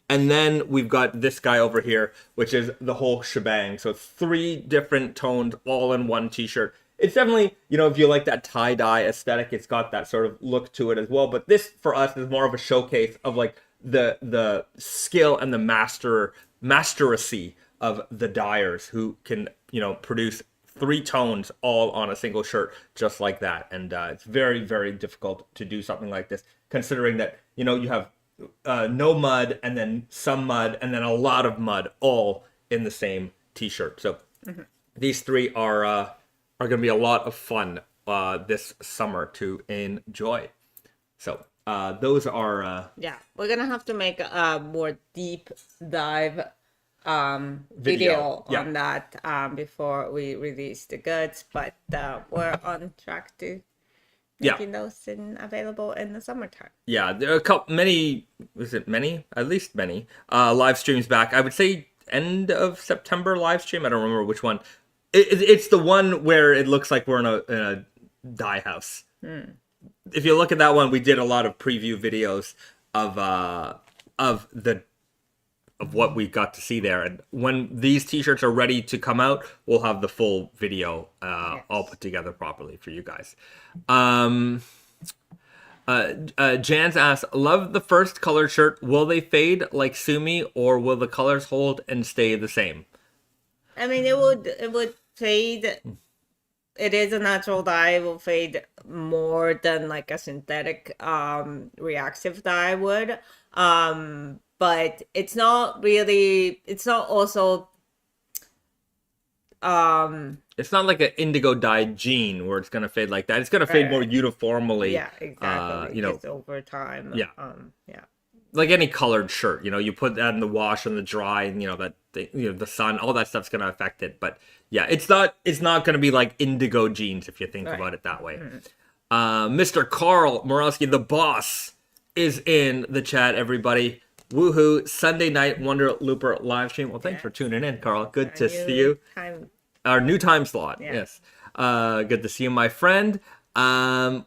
And then we've got this guy over here, which is the whole shebang. So 3 different tones all in one t-shirt. It's definitely, if you like that tie-dye aesthetic, it's got that sort of look to it as well. But this, for us, is more of a showcase of like the skill and the mastery of the dyers who can, produce 3 tones all on a single shirt just like that. And it's very, very difficult to do something like this, considering that, you have no mud and then some mud and then a lot of mud all in the same t-shirt. So these 3 are going to be a lot of fun this summer to enjoy. So those are we're gonna have to make a more deep dive video on that before we release the goods, but we're on track to making those available in the summertime. Yeah, there are many live streams back. I would say end of September live stream. I don't remember which one. It's the one where it looks like we're in a dye house. If you look at that one, we did a lot of preview videos of what we got to see there. And when these t-shirts are ready to come out, we'll have the full video all put together properly for you guys. Jans asks, love the first colored shirt. Will they fade like Sumi, or will the colors hold and stay the same? I mean, it would fade. It is a natural dye. It will fade more than like a synthetic reactive dye would. But it's not also it's not like an indigo dyed jean where it's gonna fade like that. It's gonna fade more uniformly. Yeah, exactly. Just over time. Yeah. Like any colored shirt, you put that in the wash and the dry, and the sun, all that stuff's gonna affect it. But yeah, it's not gonna be like indigo jeans if you think about it that way. Mr. Carl Morowski, the boss, is in the chat. Everybody, woohoo! Sunday night Wonder Looper live stream. Well, thanks for tuning in, Carl. Good to see you. Our new time slot. Yes. Good to see you, my friend.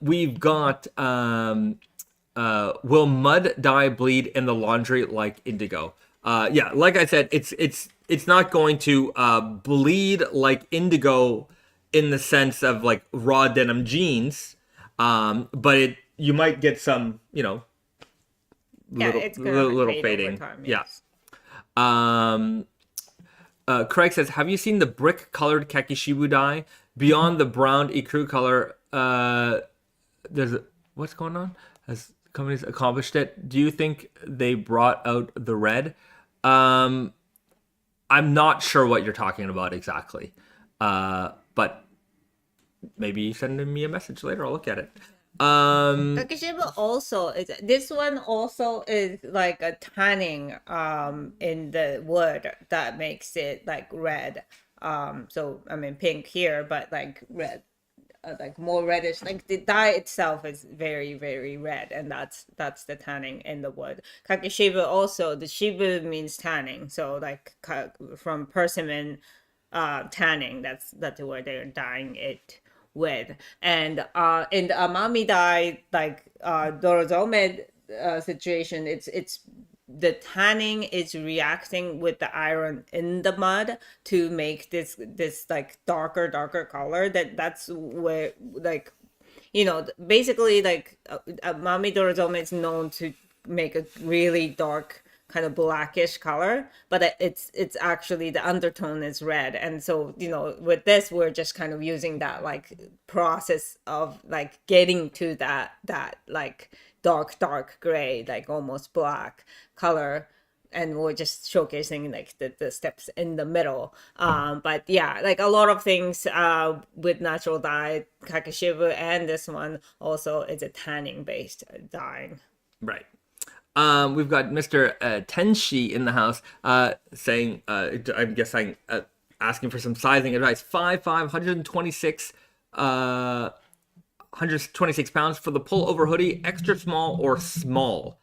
We've got will mud dye bleed in the laundry like indigo? Like I said, it's not going to bleed like indigo in the sense of like raw denim jeans, but you might get some, little fading. Time, yes. Craig says, have you seen the brick colored kakishibu dye beyond the brown ecru color? What's going on? Has companies accomplished it? Do you think they brought out the red? I'm not sure what you're talking about exactly, but maybe send me a message later. I'll look at it. Kakishiba also this one is like a tanning in the wood that makes it like red. So I mean pink here, but like red, like more reddish. Like the dye itself is very, very red, and that's the tanning in the wood. Kakishiba also, the shiba means tanning, so like from persimmon tanning, that's where they're dyeing it with. And in the amami dye, like dorozome situation, it's the tanning is reacting with the iron in the mud to make this like darker color. That's where, like, basically like amami dorozome is known to make a really dark kind of blackish color, but it's actually the undertone is red. And so with this we're just kind of using that like process of like getting to that like dark gray, like almost black color, and we're just showcasing like the steps in the middle. But yeah, like a lot of things with natural dye, kakishibu, and this one also is a tanning based dyeing. Right. We've got Mr. Tenshi in the house saying, I'm guessing, asking for some sizing advice. 5'5", 126, 126 pounds for the pullover hoodie, extra small or small.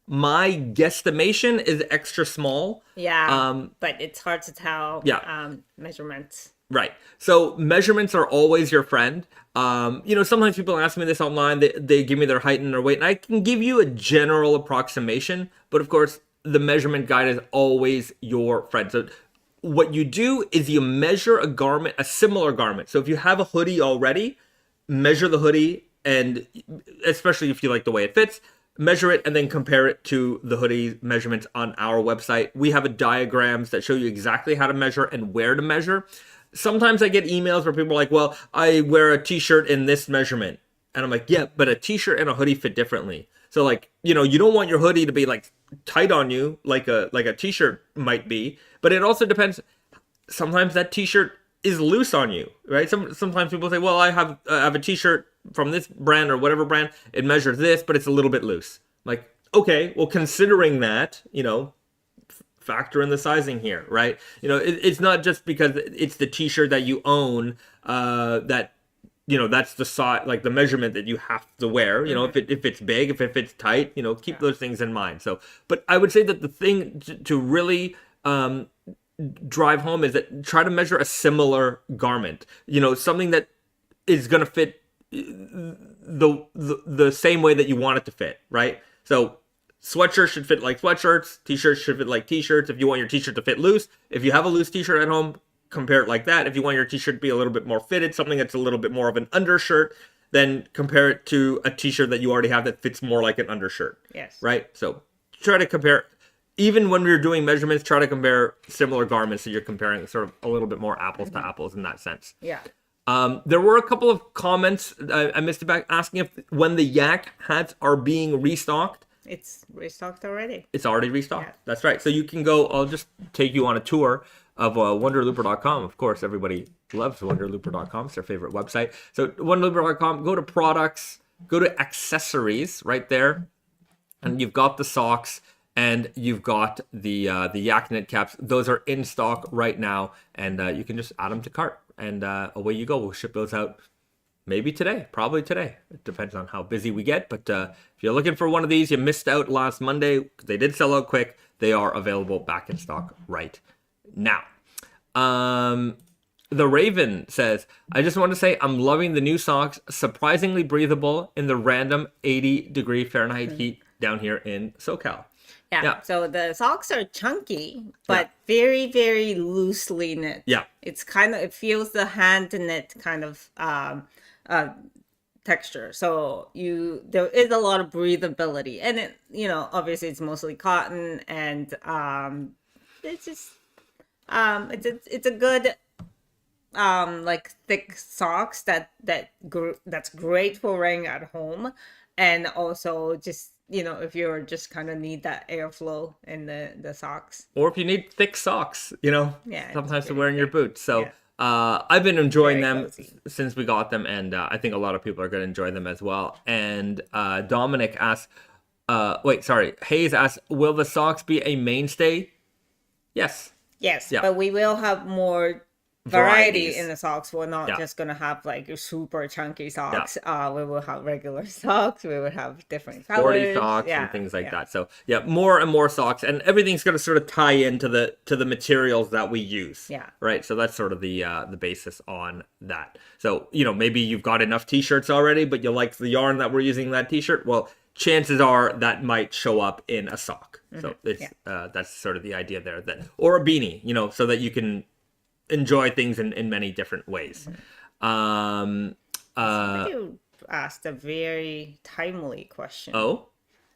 My guesstimation is extra small. Yeah, but it's hard to tell. Yeah. Measurements. Right. So measurements are always your friend. Sometimes people ask me this online. They give me their height and their weight, and I can give you a general approximation. But of course, the measurement guide is always your friend. So what you do is you measure a garment, a similar garment. So if you have a hoodie already, measure the hoodie, and especially if you like the way it fits, measure it and then compare it to the hoodie measurements on our website. We have diagrams that show you exactly how to measure and where to measure. Sometimes I get emails where people are like, well, I wear a t-shirt in this measurement. And I'm like, yeah, but a t-shirt and a hoodie fit differently. So like, you don't want your hoodie to be like tight on you like a t-shirt might be, but it also depends. Sometimes that t-shirt is loose on you, right? Sometimes people say, well, I have a t-shirt from this brand or whatever brand, it measures this, but it's a little bit loose. Like, okay, well, considering that, factor in the sizing here, right? It's not just because it's the t-shirt that you own that that's the size, like the measurement that you have to wear. If it's big, if it fits tight, keep those things in mind. So, but I would say that the thing to really drive home is that try to measure a similar garment. Something that is going to fit the same way that you want it to fit, right? So sweatshirts should fit like sweatshirts, t-shirts should fit like t-shirts. If you want your t-shirt to fit loose, if you have a loose t-shirt at home, compare it like that. If you want your t-shirt to be a little bit more fitted, something that's a little bit more of an undershirt, then compare it to a t-shirt that you already have that fits more like an undershirt. Yes. Right? So try to compare, even when we're doing measurements, try to compare similar garments so you're comparing sort of a little bit more apples to apples in that sense. Yeah. There were a couple of comments I missed about asking if when the yak hats are being restocked. It's restocked already. It's already restocked. Yeah. That's right. So you can go, I'll just take you on a tour of wonderlooper.com. Of course, everybody loves wonderlooper.com. It's their favorite website. So wonderlooper.com, go to products, go to accessories right there. And you've got the socks and you've got the yak knit caps. Those are in stock right now. And you can just add them to cart. And away you go. We'll ship those out maybe today, probably today. It depends on how busy we get. But if you're looking for one of these, you missed out last Monday. They did sell out quick. They are available back in stock right now. The Raven says, I just want to say I'm loving the new socks. Surprisingly breathable in the random 80-degree Fahrenheit heat down here in SoCal. Yeah. So the socks are chunky, but very, very loosely knit. Yeah. It's it feels the hand knit kind of texture. So there is a lot of breathability, and it, obviously it's mostly cotton, and it's just it's a good like thick socks that's great for wearing at home, and also just if you're just kind of need that airflow in the socks, or if you need thick socks, sometimes to wear in your boots. So I've been enjoying them since we got them, and I think a lot of people are going to enjoy them as well. And Dominic asks, Hayes asks, will the socks be a mainstay? Yes. Yeah. But we will have more variety in the socks. We're not just gonna have like super chunky socks. We will have regular socks. We would have different colors, sporty socks and things like that. So more and more socks, and everything's gonna sort of tie into the materials that we use. Right. So that's sort of the basis on that. So maybe you've got enough t-shirts already, but you like the yarn that we're using in that t-shirt. Well, chances are that might show up in a sock. So it's that's sort of the idea there. Or a beanie, so that you can enjoy things in many different ways. You asked a very timely question. Oh?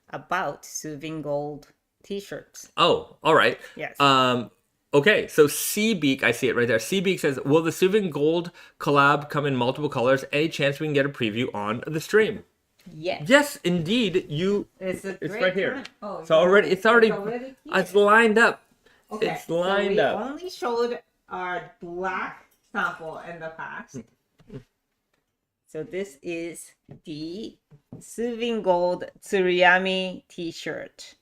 About Suvin Gold t-shirts. Oh, all right. Yes. Okay, so Seabeak, I see it right there. Seabeak says, will the Suvin Gold collab come in multiple colors? Any chance we can get a preview on the stream? Yes. Yes, indeed. It's right here. Oh, it's already it's lined up. Okay. It's lined up. We only showed our black sample in the past. So this is the Suvin Gold Tsuruyami t-shirt.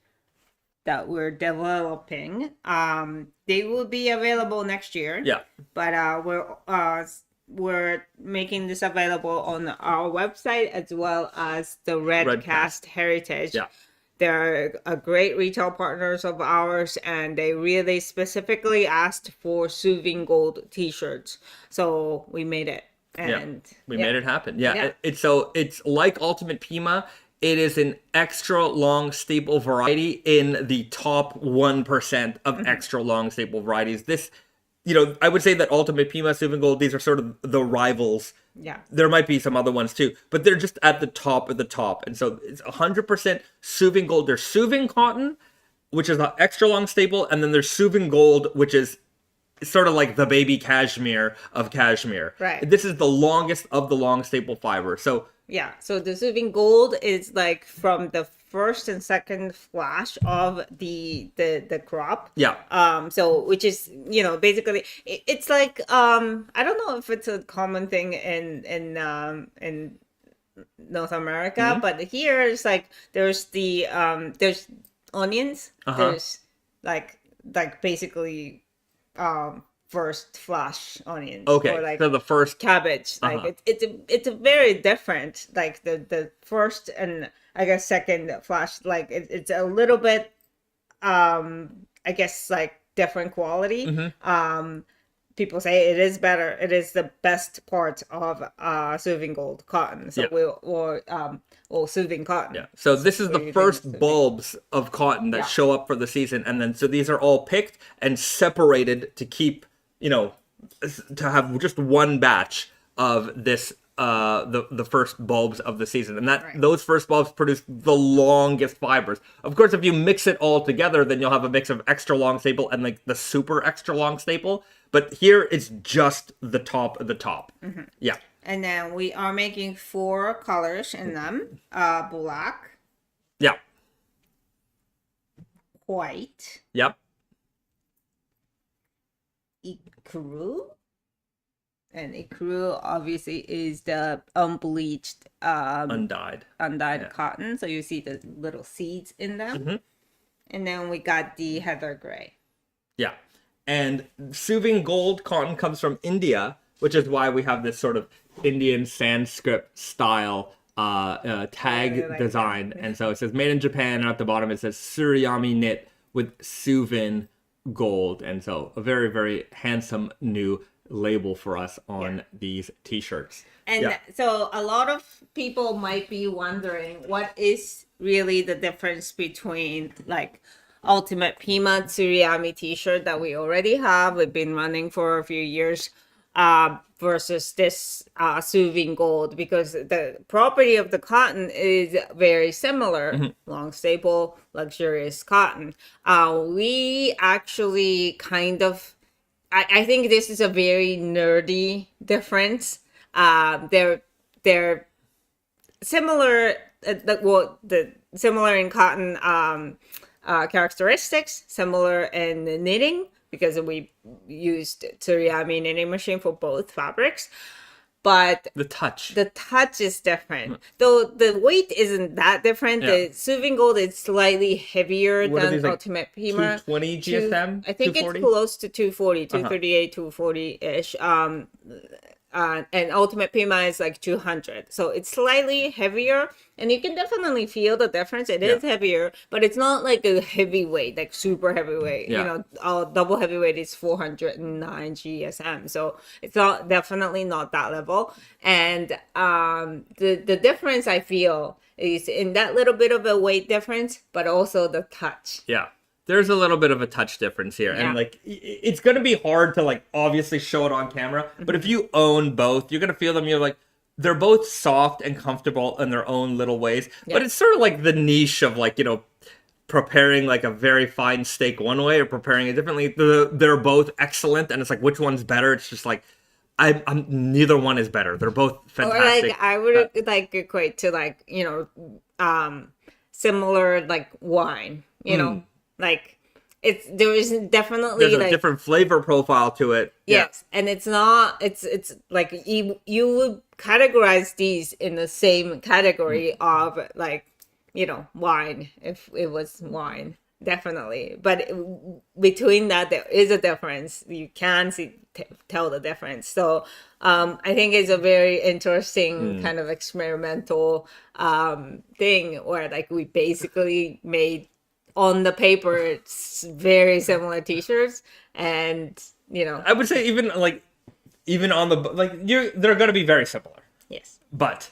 that we're developing. They will be available next year. Yeah. But we're making this available on our website as well as the Redcast Heritage. Yeah. They're a great retail partners of ours, and they really specifically asked for Suvin Gold t-shirts. So we made it. And we made it happen. Yeah. It's like Ultimate Pima. It is an extra long staple variety in the top 1% of extra long staple varieties. This, I would say that Ultimate Pima, Suvin Gold, these are sort of the rivals. Yeah. There might be some other ones too, but they're just at the top of the top. And so it's 100% Suvin Gold. There's Suvin Cotton, which is the extra long staple, and then there's Suvin Gold, which is sort of like the baby cashmere of cashmere. Right. This is the longest of the long staple fiber. So yeah, so the Suvin Gold is like from the first and second flash of the crop. Yeah. So which is basically it's like I don't know if it's a common thing in North America, but here it's like there's there's onions, there's like basically first flash onions. Okay, or like so the first cabbage, like it's a very different, like the first and I guess second flash, like it's a little bit I guess like different quality. People say it is better. It is the best part of Suvin Gold cotton. So or Suvin cotton. Yeah. So this is the first bulbs of cotton that show up for the season, and then so these are all picked and separated to keep, to have just one batch of this the first bulbs of the season, and that those first bulbs produce the longest fibers. Of course, if you mix it all together, then you'll have a mix of extra long staple and like the super extra long staple. But here it's just the top of the top. Yeah. And then we are making 4 colors in them: black, Yeah. white, Yep. ecru. And ecru obviously is the unbleached, Undyed cotton. So you see the little seeds in them. And then we got the heather gray. Yeah. And Suvin Gold cotton comes from India, which is why we have this sort of Indian Sanskrit style tag design. And so it says made in Japan, and at the bottom it says Suriyami knit with Suvin Gold. And so a very, very handsome new label for us on these t-shirts. And so a lot of people might be wondering what is really the difference between like Ultimate Pima Tsuriyami t-shirt that we already have, we've been running for a few years, versus this Suvin Gold, because the property of the cotton is very similar. Long staple, luxurious cotton. We actually kind of, I think this is a very nerdy difference. They're similar, similar in cotton characteristics, similar in knitting, because we used Tsuriyami knitting machine for both fabrics. But the touch is different. Though the weight isn't that different. The Suvin Gold is slightly heavier than Ultimate Pima. 220 GSM? I think 240? It's close to 240, 238, 240-ish. And Ultimate Pima is like 200. So it's slightly heavier, and you can definitely feel the difference. It is heavier, but it's not like a heavyweight, like super heavyweight. Double heavyweight is 409 GSM. So it's definitely not that level. And the difference I feel is in that little bit of a weight difference, but also the touch. Yeah. There's a little bit of a touch difference here. And like, it's going to be hard to like obviously show it on camera, but if you own both, you're going to feel them. You're like, they're both soft and comfortable in their own little ways, but it's sort of like the niche of like, preparing like a very fine steak one way or preparing it differently. They're both excellent. And it's like, which one's better? It's just like, I'm neither one is better. They're both fantastic. Or like, I would like equate to like, similar like wine, like there is definitely there's a different flavor profile to it. Yes. And it's not, it's like you would categorize these in the same category of like, wine, if it was wine. definitely. But between that, there is a difference. You can tell the difference. So I think it's a very interesting kind of experimental thing where like we basically made on the paper it's very similar t-shirts, and I would say even on the they're going to be very similar. yes, But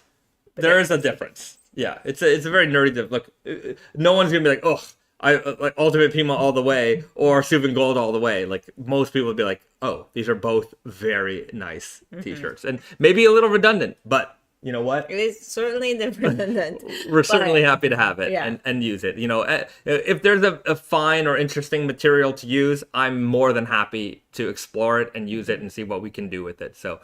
there is a difference. Yeah, it's a very nerdy look. No one's gonna be like, oh, I like Ultimate Pima all the way or Suvin Gold all the way. Like most people would be like, oh, these are both very nice t-shirts, and maybe a little redundant, but you know what? it is certainly different than that. We're certainly happy to have it Yeah. and use it. If there's a fine or interesting material to use, I'm more than happy to explore it and use it and see what we can do with it. So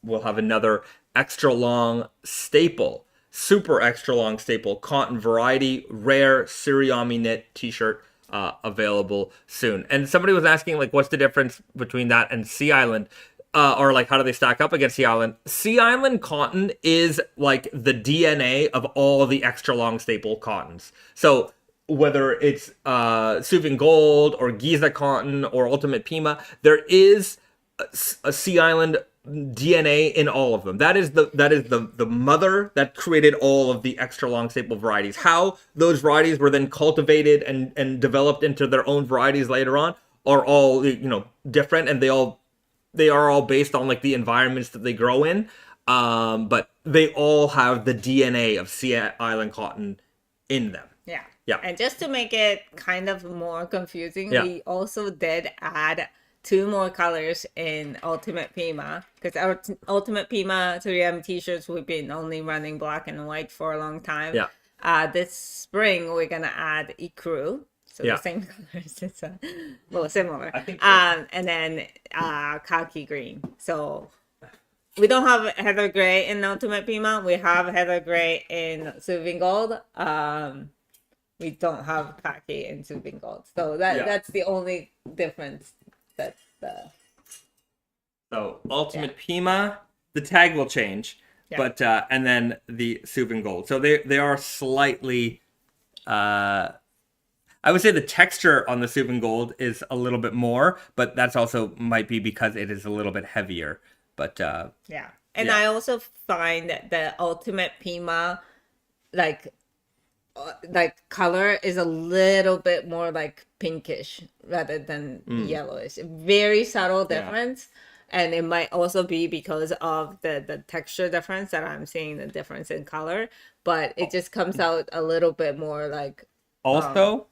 we'll have another extra long staple, super extra long staple, cotton variety, rare Suriyami knit t-shirt available soon. And somebody was asking, like, what's the difference between that and Sea Island? Or like, how do they stack up against Sea Island? Sea Island cotton is like the DNA of all the extra long staple cottons. So whether it's Suvin Gold or Giza cotton or Ultimate Pima, there is a Sea Island DNA in all of them. That is the mother that created all of the extra long staple varieties. How those varieties were then cultivated and developed into their own varieties later on are all different, and they are all based on like the environments that they grow in, but they all have the DNA of Sea Island cotton in them. Yeah. And just to make it kind of more confusing, we also did add 2 more colors in Ultimate Pima, because our Ultimate Pima 3M t-shirts, we've been only running black and white for a long time. This spring we're gonna add Ikru. So the same colors, it's similar. I think so. And then khaki green. So we don't have heather gray in Ultimate Pima. We have heather gray in Suvin Gold. We don't have khaki in Suvin Gold. So that's the only difference. That's So Ultimate Pima, the tag will change, but and then the Suvin Gold. So they are slightly. I would say the texture on the Suvin Gold is a little bit more, but that's also might be because it is a little bit heavier. But I also find that the Ultimate Pima, like color is a little bit more like pinkish rather than yellowish. Very subtle difference. And it might also be because of the texture difference that I'm seeing the difference in color, but it just comes out a little bit more like. Also,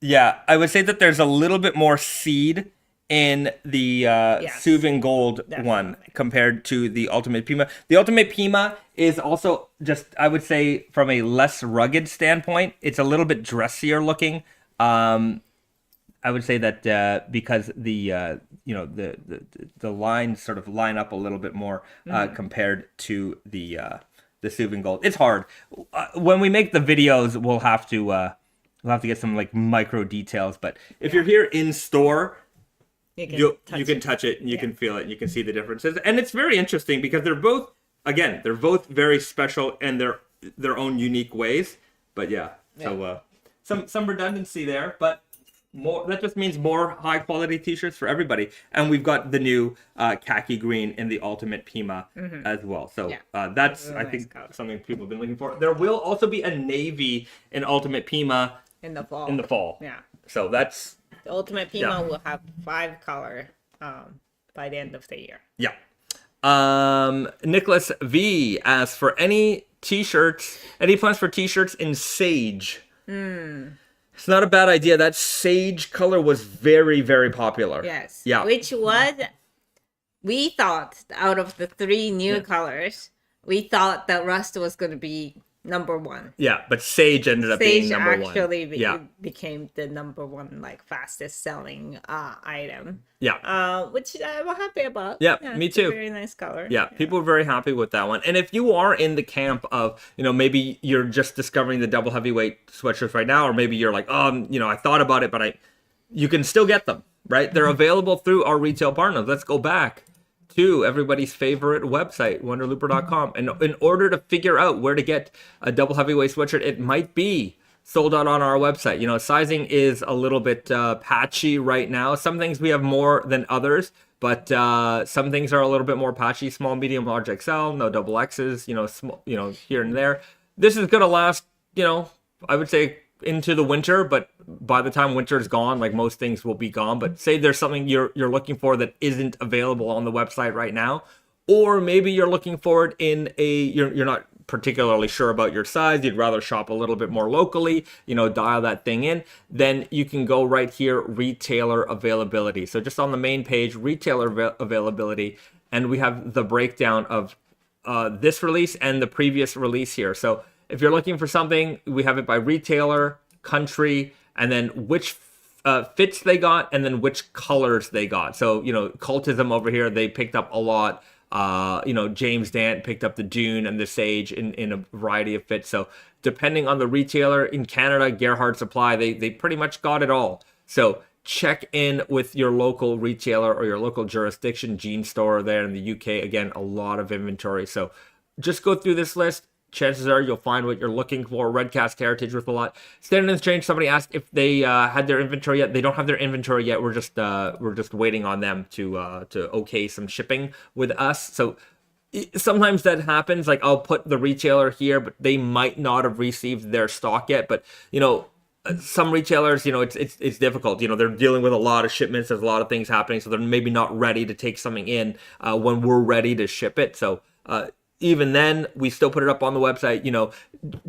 I would say that there's a little bit more seed in the Suvin Gold one compared to the Ultimate Pima. The Ultimate Pima is also just, I would say, from a less rugged standpoint, it's a little bit dressier looking. I would say that because the lines sort of line up a little bit more compared to the Suvin Gold. It's hard. When we make the videos, we'll have to get some like micro details. But if you're here in store, you can touch it, and you can feel it, and you can see the differences. And it's very interesting because they're both very special in their own unique ways. But so some redundancy there, but more, that just means more high quality t-shirts for everybody. And we've got the new khaki green in the Ultimate Pima as well. So that's really, I think, something people have been looking for. There will also be a navy in Ultimate Pima in the fall. Yeah. So that's the Ultimate Pima will have 5 color by the end of the year. Yeah. Nicholas V asks for any plans for t-shirts in sage. It's not a bad idea. That sage color was very, very popular. Yes. Yeah. Which was, we thought, out of the 3 new colors, we thought that rust was going to be number 1. Yeah, but sage ended up being number 1. Sage actually became the number 1, like, fastest selling item. Yeah. Which I'm happy about. Yeah, me too. It's a very nice color. Yeah, people were very happy with that one. And if you are in the camp of, maybe you're just discovering the double heavyweight sweatshirts right now, or maybe you're like, I thought about it, but you can still get them, right? They're available through our retail partners. Let's go back to everybody's favorite website, wonderlooper.com. And in order to figure out where to get a double heavyweight sweatshirt, it might be sold out on our website. You know, sizing is a little bit patchy right now. Some things we have more than others, but some things are a little bit more patchy. Small, medium, large XL, no double X's. You know, small, you know, here and there. This is gonna last. You know, I would say into the winter, but by the time winter is gone, like most things will be gone. But say there's something you're looking for that isn't available on the website right now, or maybe you're looking for it in you're not particularly sure about your size, you'd rather shop a little bit more locally, you know, dial that thing in, then you can go right here, retailer availability. So just on the main page, retailer availability, and we have the breakdown of this release and the previous release here. So if you're looking for something, we have it by retailer, country, and then which fits they got, and then which colors they got. So, you know, Cultism over here, they picked up a lot. You know, James Dant picked up the Dune and the Sage in a variety of fits. So depending on the retailer, in Canada, Gerhard Supply, they pretty much got it all. So check in with your local retailer or your local jurisdiction, Gene Store there in the UK. Again, a lot of inventory. So just go through this list. Chances are you'll find what you're looking for. Redcast Heritage with a lot. Standard and Exchange, somebody asked if they had their inventory yet. They don't have their inventory yet. We're just waiting on them to okay some shipping with us. So sometimes that happens. Like I'll put the retailer here, but they might not have received their stock yet. But you know, some retailers, you know, it's difficult. You know, they're dealing with a lot of shipments. There's a lot of things happening, so they're maybe not ready to take something in when we're ready to ship it. So even then, we still put it up on the website, you know,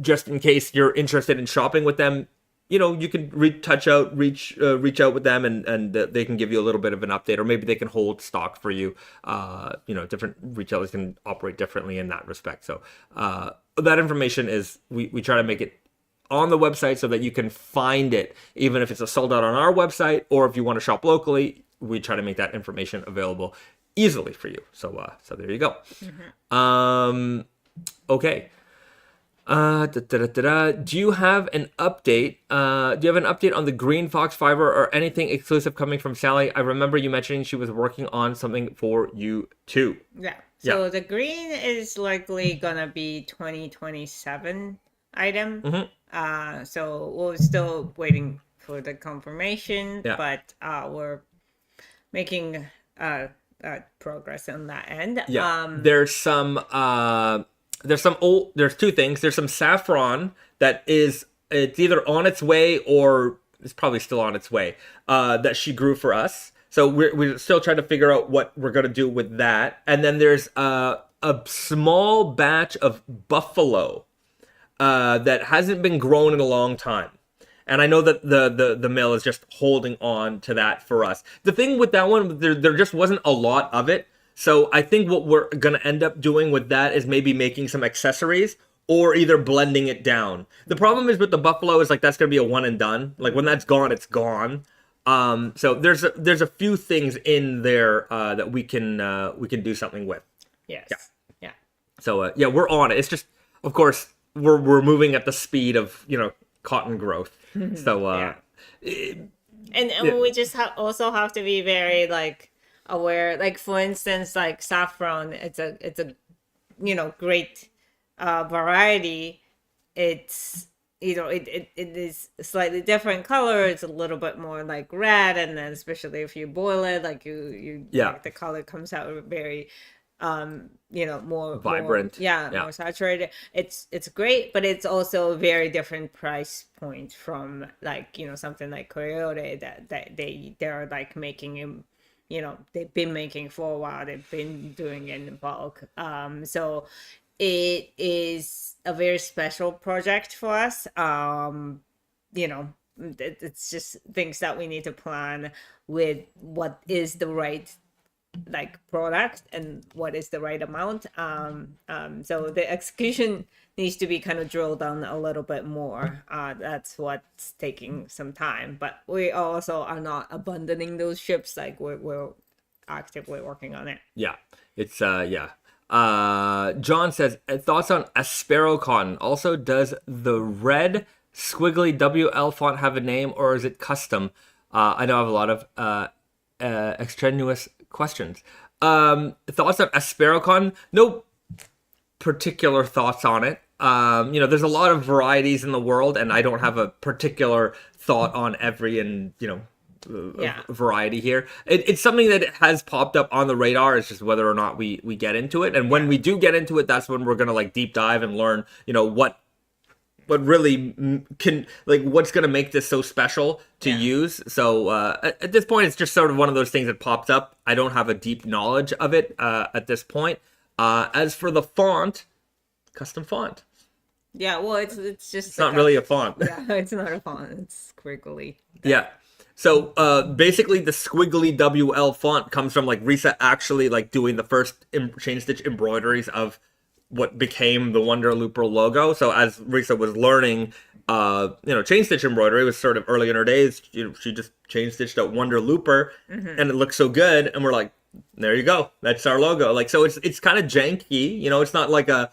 just in case you're interested in shopping with them. You know, you can reach out with them, and they can give you a little bit of an update, or maybe they can hold stock for you. You know, different retailers can operate differently in that respect. So that information is, we try to make it on the website so that you can find it, even if it's a sold out on our website, or if you want to shop locally, we try to make that information available easily for you. So there you go. Okay. Do you have an update? Do you have an update on the green Foxfibre or anything exclusive coming from Sally? I remember you mentioning she was working on something for you too. Yeah. So the green is likely gonna be 2027 item. So we're still waiting for the confirmation, but we're making progress on that end. There's two things. There's some saffron that it's either on its way or it's probably still on its way, that she grew for us. So we're still trying to figure out what we're going to do with that. And then there's a small batch of buffalo that hasn't been grown in a long time. And I know that the mill is just holding on to that for us. The thing with that one, there just wasn't a lot of it. So I think what we're going to end up doing with that is maybe making some accessories or either blending it down. The problem is with the buffalo is like that's going to be a one and done. Like when that's gone, it's gone. So there's a few things in there that we can do something with. Yes. Yeah. So we're on it. It's just, of course, we're moving at the speed of, you know, cotton growth. So we just also have to be very like aware. Like for instance, like saffron, it's a you know, great variety. It's, you know, it is a slightly different color. It's a little bit more like red, and then especially if you boil it, like you like the color comes out very you know, more vibrant, more saturated. It's great, but it's also a very different price point from like, you know, something like Coyote that they're like making, you know, they've been making for a while. They've been doing it in bulk. So it is a very special project for us. You know, it's just things that we need to plan with what is the right like product and what is the right amount. So the execution needs to be kind of drilled down a little bit more. That's what's taking some time, but we also are not abandoning those ships. Like we're actively working on it. It's John says thoughts on Aspero cotton. Also, does the red squiggly WL font have a name or is it custom? I know I have a lot of extraneous questions. Thoughts on Aspero cotton? No particular thoughts on it. There's a lot of varieties in the world, and I don't have a particular thought on every variety here. It's something that has popped up on the radar. It's just whether or not we get into it, and when we do get into it, that's when we're gonna like deep dive and learn, what really can, like, what's going to make this so special to use. So at this point, it's just sort of one of those things that pops up. I don't have a deep knowledge of it at this point. As for the font, custom font. Yeah, well, it's just... It's not really a font. Yeah, it's not a font. It's squiggly. Yeah. So basically, the squiggly WL font comes from like Risa actually like doing the first chain stitch embroideries of what became the Wonder Looper logo. So as Risa was learning, chain stitch embroidery, was sort of early in her days. She just chain stitched out Wonder Looper, and it looked so good. And we're like, there you go, that's our logo. Like, so it's kind of janky. It's not like a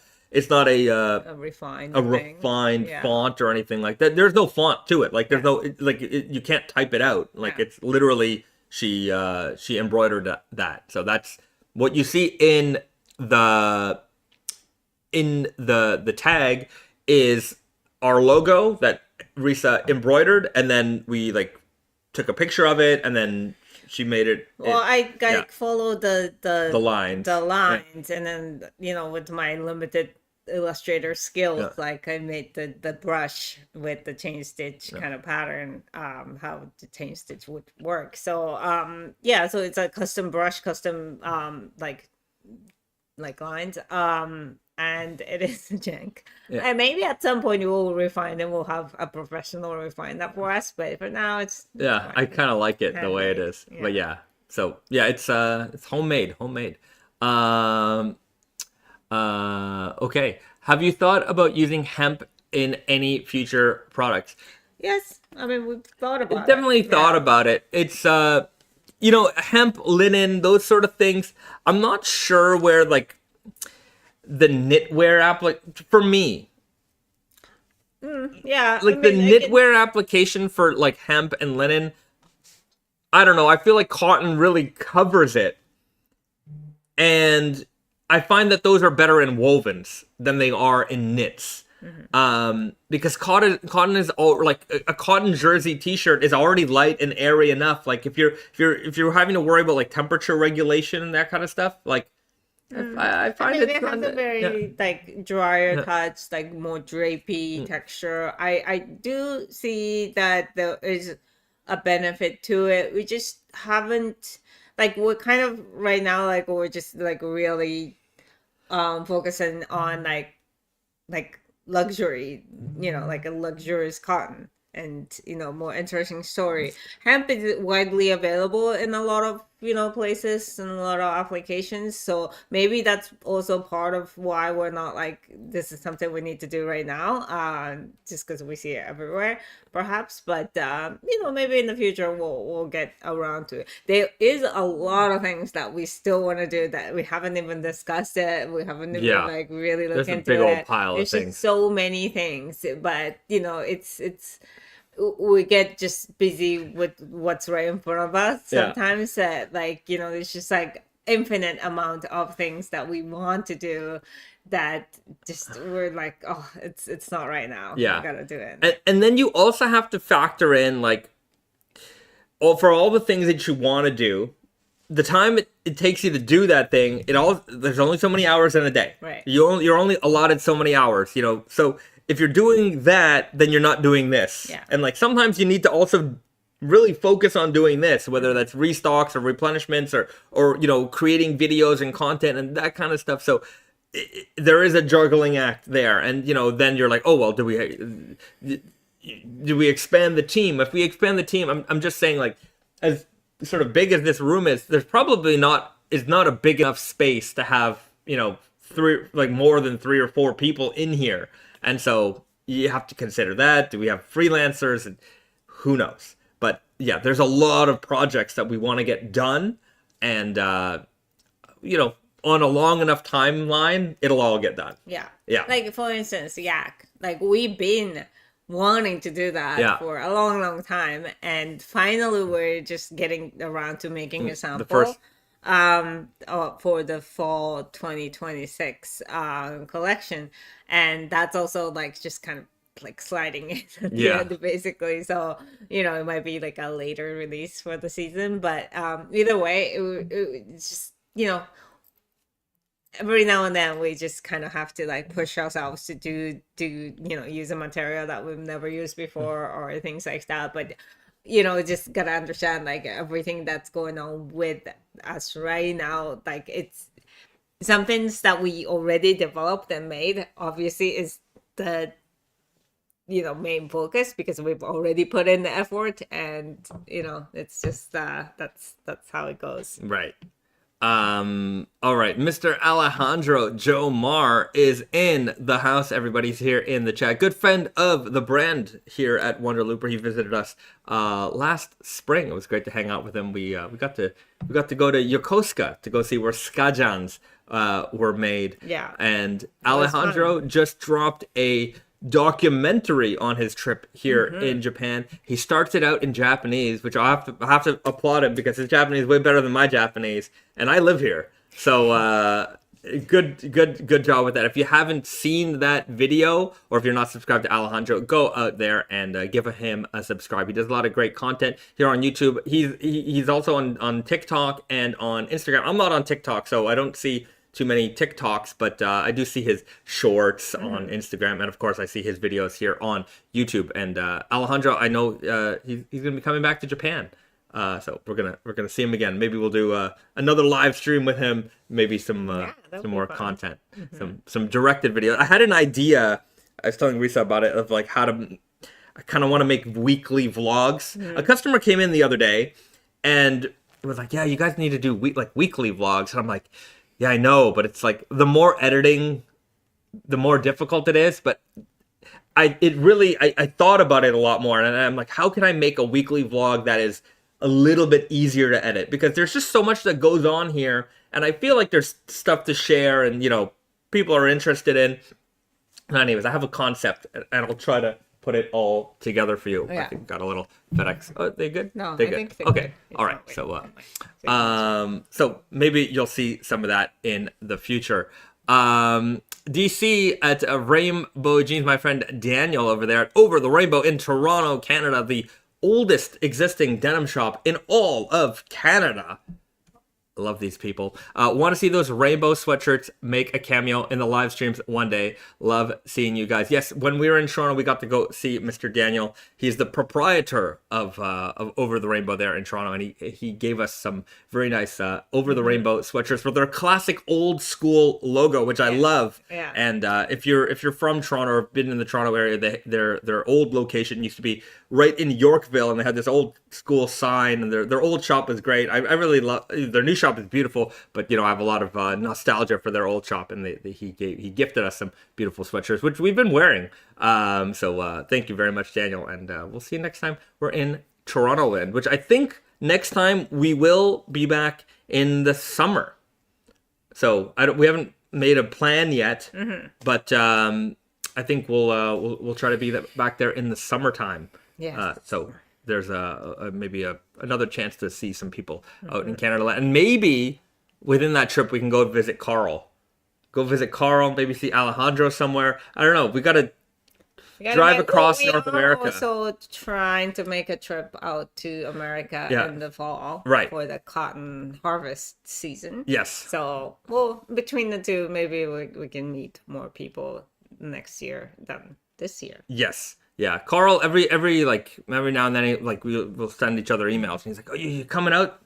refined font or anything like that. There's no font to it. Like, there's no you can't type it out. Like, it's literally she embroidered that. So that's what you see in the tag is our logo that Risa embroidered, and then we like took a picture of it, and then she made it. Well, I followed the lines, and then with my limited illustrator skills, like I made the brush with the chain stitch kind of pattern, how the chain stitch would work. So so it's a custom brush, custom like lines. And it is a jank. Yeah. And maybe at some point you will refine and we'll have a professional refine that for us. But for now, it's fine. I kind of like it the way it is. Yeah. But it's homemade. Okay. Have you thought about using hemp in any future products? Yes, I mean we've thought about it. Definitely thought about it. It's hemp, linen, those sort of things. I'm not sure where like the knitwear for me. Knitwear application for like hemp and linen, I don't know. I feel like cotton really covers it. And I find that those are better in wovens than they are in knits. Because cotton is all like a cotton jersey t-shirt is already light and airy enough. Like if you're having to worry about like temperature regulation and that kind of stuff, like I find it has a very like drier touch, like more drapey texture. I do see that there is a benefit to it. We just haven't, like, we're kind of right now, like, we're just like really focusing on like luxury, like a luxurious cotton and more interesting story. Hemp is widely available in a lot of places and a lot of applications, so maybe that's also part of why we're not like, this is something we need to do right now, just because we see it everywhere perhaps. But maybe in the future we'll get around to it. There is a lot of things that we still want to do that we haven't even discussed it. We haven't even like really looked into it. There's a big old pile of things. There's just so many things, but it's we get just busy with what's right in front of us sometimes. There's just like infinite amount of things that we want to do that just we're like, oh, it's not right now. I gotta do it. And then you also have to factor in like, for all the things that you want to do, the time it takes you to do that thing, there's only so many hours in a day. Right. You're only allotted so many hours, so if you're doing that, then you're not doing this. Yeah. And like sometimes you need to also really focus on doing this, whether that's restocks or replenishments or creating videos and content and that kind of stuff. So there is a juggling act there. And then you're like, oh well, do we expand the team? If we expand the team, I'm just saying, like, as sort of big as this room is, there's probably not a big enough space to have more than 3 or 4 people in here. And so you have to consider that. Do we have freelancers? And who knows? But yeah, there's a lot of projects that we want to get done. And, on a long enough timeline, it'll all get done. Yeah. Yeah. Like, for instance, Yak. Like, we've been wanting to do that for a long, long time. And finally, we're just getting around to making a sample. for the fall 2026 collection, and that's also like just kind of like sliding in at the Yeah. end basically. So it might be like a later release for the season, but either way, it's just every now and then we just kind of have to like push ourselves to do use a material that we've never used before or things like that. But just gotta understand like everything that's going on with us right now, like it's some things that we already developed and made obviously is the main focus because we've already put in the effort, and it's just that's how it goes. Right. All right, Mr. Alejandro Jomar is in the house. Everybody's here in the chat. Good friend of the brand here at Wonder Looper. He visited us last spring. It was great to hang out with him. We got to go to Yokosuka to go see where skajans were made. Yeah. And Alejandro just dropped a documentary on his trip here in Japan. He starts it out in Japanese, which I have to applaud him because his Japanese is way better than my Japanese, and I live here. So good job with that. If you haven't seen that video, or if you're not subscribed to Alejandro, go out there and give him a subscribe. He does a lot of great content here on YouTube. He's also on TikTok and on Instagram. I'm not on TikTok, so I don't see too many TikToks, but I do see his shorts on Instagram, and of course I see his videos here on YouTube. And Alejandro, I know he's gonna be coming back to Japan, so we're gonna see him again. Maybe we'll do another live stream with him. Maybe some more content, some directed videos. I had an idea. I was telling Risa about it of like how to. I kind of want to make weekly vlogs. A customer came in the other day and was like, "Yeah, you guys need to do weekly vlogs," and I'm like, yeah, I know, but it's like the more editing, the more difficult it is. But I thought about it a lot more, and I'm like, how can I make a weekly vlog that is a little bit easier to edit? Because there's just so much that goes on here, and I feel like there's stuff to share, and people are interested in. Anyways, I have a concept, and I'll try to put it all together for you. Yeah. I think got a little FedEx. Oh, they good? No, they're I good. think they're Okay. good. All right. So maybe you'll see some of that in the future. DC at Rainbow Jeans, my friend Daniel over there at Over the Rainbow in Toronto, Canada, the oldest existing denim shop in all of Canada. I love these people. Want to see those rainbow sweatshirts make a cameo in the live streams one day. Love seeing you guys. Yes, when we were in Toronto, we got to go see Mr. Daniel. He's the proprietor of Over the Rainbow there in Toronto, and he gave us some very nice Over the Rainbow sweatshirts with their classic old school logo, which I love. Yeah. And if you're from Toronto or been in the Toronto area, their old location used to be right in Yorkville, and they had this old school sign, and their old shop is great. I really love their new shop is beautiful, but I have a lot of nostalgia for their old shop, and he gifted us some beautiful sweatshirts, which we've been wearing. So thank you very much, Daniel, and we'll see you next time we're in Toronto land, which I think next time we will be back in the summer. So we haven't made a plan yet, but I think we'll try to be back there in the summertime. Yeah. So there's maybe another chance to see some people out in Canada, and maybe within that trip we can go visit Carl. Maybe see Alejandro somewhere. I don't know. We gotta drive across North America. Also trying to make a trip out to America in the fall, right, for the cotton harvest season. Yes. So between the two, maybe we can meet more people next year than this year. Yes. Yeah, Carl. Every now and then, we'll send each other emails, and he's like, "Oh, you coming out?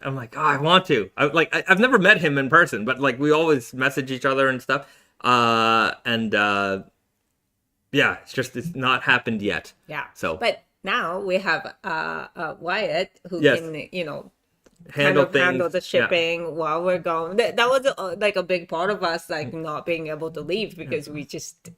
I'm like, "Oh, I want to." I've never met him in person, but we always message each other and stuff. Yeah, it's not happened yet. Yeah. So, but now we have Wyatt who can handle the shipping while we're gone. That was a big part of us not being able to leave because we just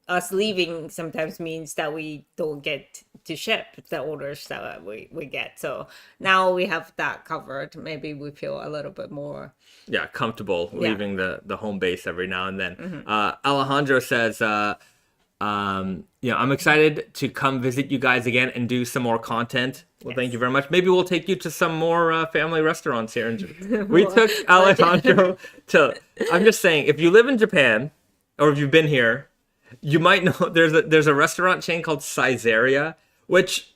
us leaving sometimes means that we don't get to ship the orders that we get. So now we have that covered. Maybe we feel a little bit more comfortable leaving the home base every now and then. Alejandro says I'm excited to come visit you guys again and do some more content. Well, thank you very much. Maybe we'll take you to some more family restaurants here. We took Alejandro to. I'm just saying, if you live in Japan or if you've been here, you might know there's a restaurant chain called Saizeriya, which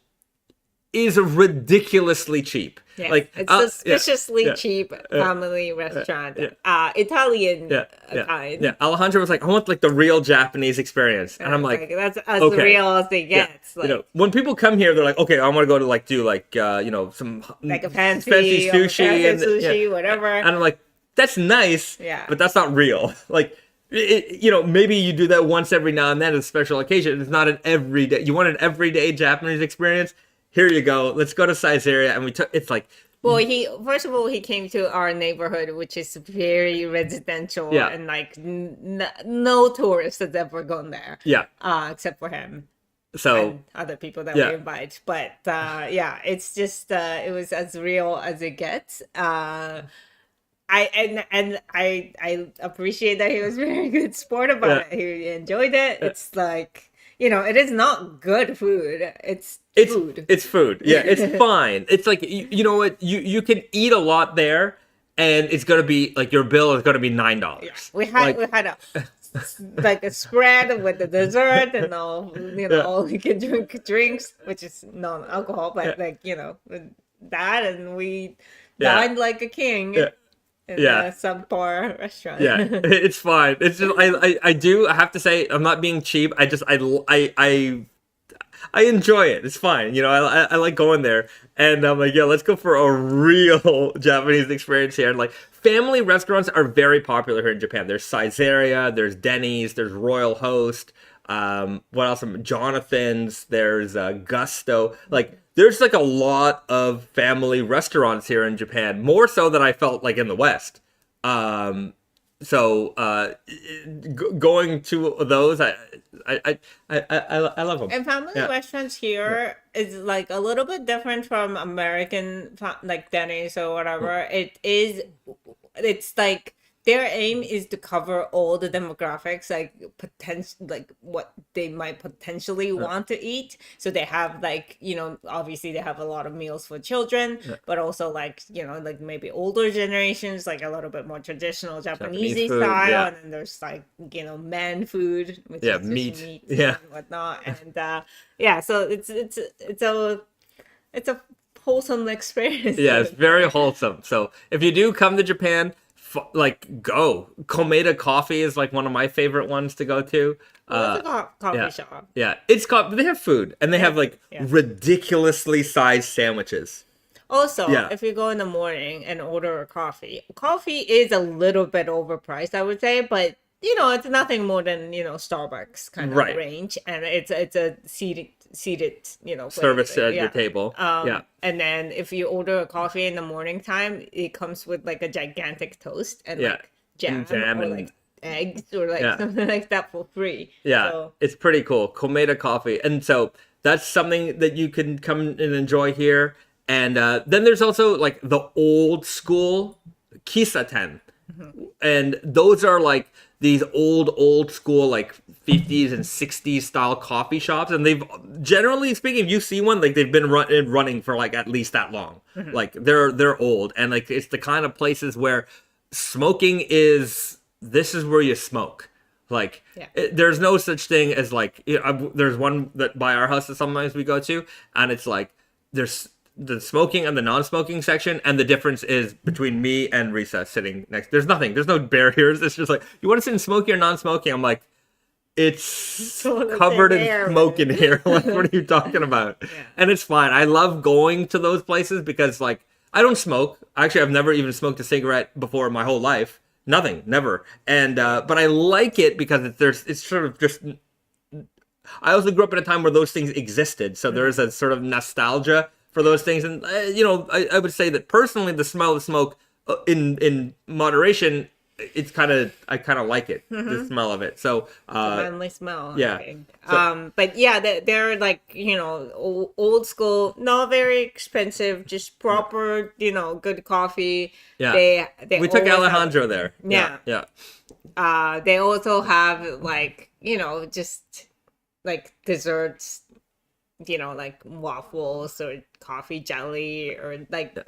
is ridiculously cheap. Yeah, like it's suspiciously cheap family restaurant, Italian kind. Yeah, Alejandro was like, I want like the real Japanese experience, and I'm like that's as real as they get. Like, when people come here, they're like, okay, I want to go to like do like some like a fancy sushi and sushi, whatever. And I'm like, that's nice, but that's not real. Like, maybe you do that once every now and then as a special occasion. It's not an everyday. You want an everyday Japanese experience? Here you go. Let's go to Saizeriya, and we took. It's like. Well, he came to our neighborhood, which is very residential, and like no tourist has ever gone there. Yeah. Except for him. So and other people that we invite, but it's just it was as real as it gets. I appreciate that he was very good sport about it. He enjoyed it. It's like. It is not good food. It's food. It's food. Yeah, it's fine. It's like, you know what? You can eat a lot there, and it's going to be, like, your bill is going to be $9. Yeah. We had a spread with the dessert and all, all you can drink drinks, which is non-alcohol, but, that, and we dined like a king. Yeah. In a subpar restaurant. Yeah, it's fine. It's just I have to say, I'm not being cheap. I enjoy it. It's fine. I like going there, and I'm like, let's go for a real Japanese experience here. And like, family restaurants are very popular here in Japan. There's Saizeriya, there's Denny's, there's Royal Host. What else? Jonathan's. There's Gusto. Like. There's like a lot of family restaurants here in Japan, more so than I felt like in the West. Going to those, I love them. And family restaurants here is like a little bit different from American, like Denny's or whatever. It's like. Their aim is to cover all the demographics, like what they might potentially want to eat. So they have obviously they have a lot of meals for children, but also like maybe older generations, like a little bit more traditional Japanese style. Yeah. And then there's like, man food, which is meat and whatnot. And so it's a wholesome experience. Yeah, it's very wholesome. So if you do come to Japan, go. Komeda Coffee is like one of my favorite ones to go to. It's a coffee shop. Yeah, they have food, and they have ridiculously sized sandwiches. Also, if you go in the morning and order a coffee is a little bit overpriced, I would say, but it's nothing more than Starbucks kind of range, and it's a seated service at your table. And then if you order a coffee in the morning time, it comes with like a gigantic toast and like jam or like eggs or like something like that for free. It's pretty cool. Komeda Coffee. And so that's something that you can come and enjoy here. And then there's also like the old school kisaten. And those are like these old school like 50s and 60s style coffee shops, and they've, generally speaking, if you see one, like they've been running for like at least that long. Like they're old, and like it's the kind of places where smoking is, this is where you smoke. Like there's no such thing as like, there's one that by our house that sometimes we go to, and it's like there's the smoking and the non-smoking section, and the difference is between me and Risa sitting next. There's no barriers. It's just like, you want to sit in smoking or non-smoking? I'm like, it's covered in smoke in here. Like, what are you talking about? And it's fine. I love going to those places because like, I don't smoke. Actually, I've never even smoked a cigarette before in my whole life. Nothing, never. And but I like it because it's sort of just, I also grew up at a time where those things existed, so there's a sort of nostalgia for those things. And I would say that personally, the smell of smoke in moderation, I kind of like it, the smell of it. So it's a manly smell. Yeah. But yeah, they're like, old school, not very expensive, just proper, good coffee. Yeah. We took Alejandro there. Yeah. They also have like, just like desserts, like waffles or coffee jelly or like,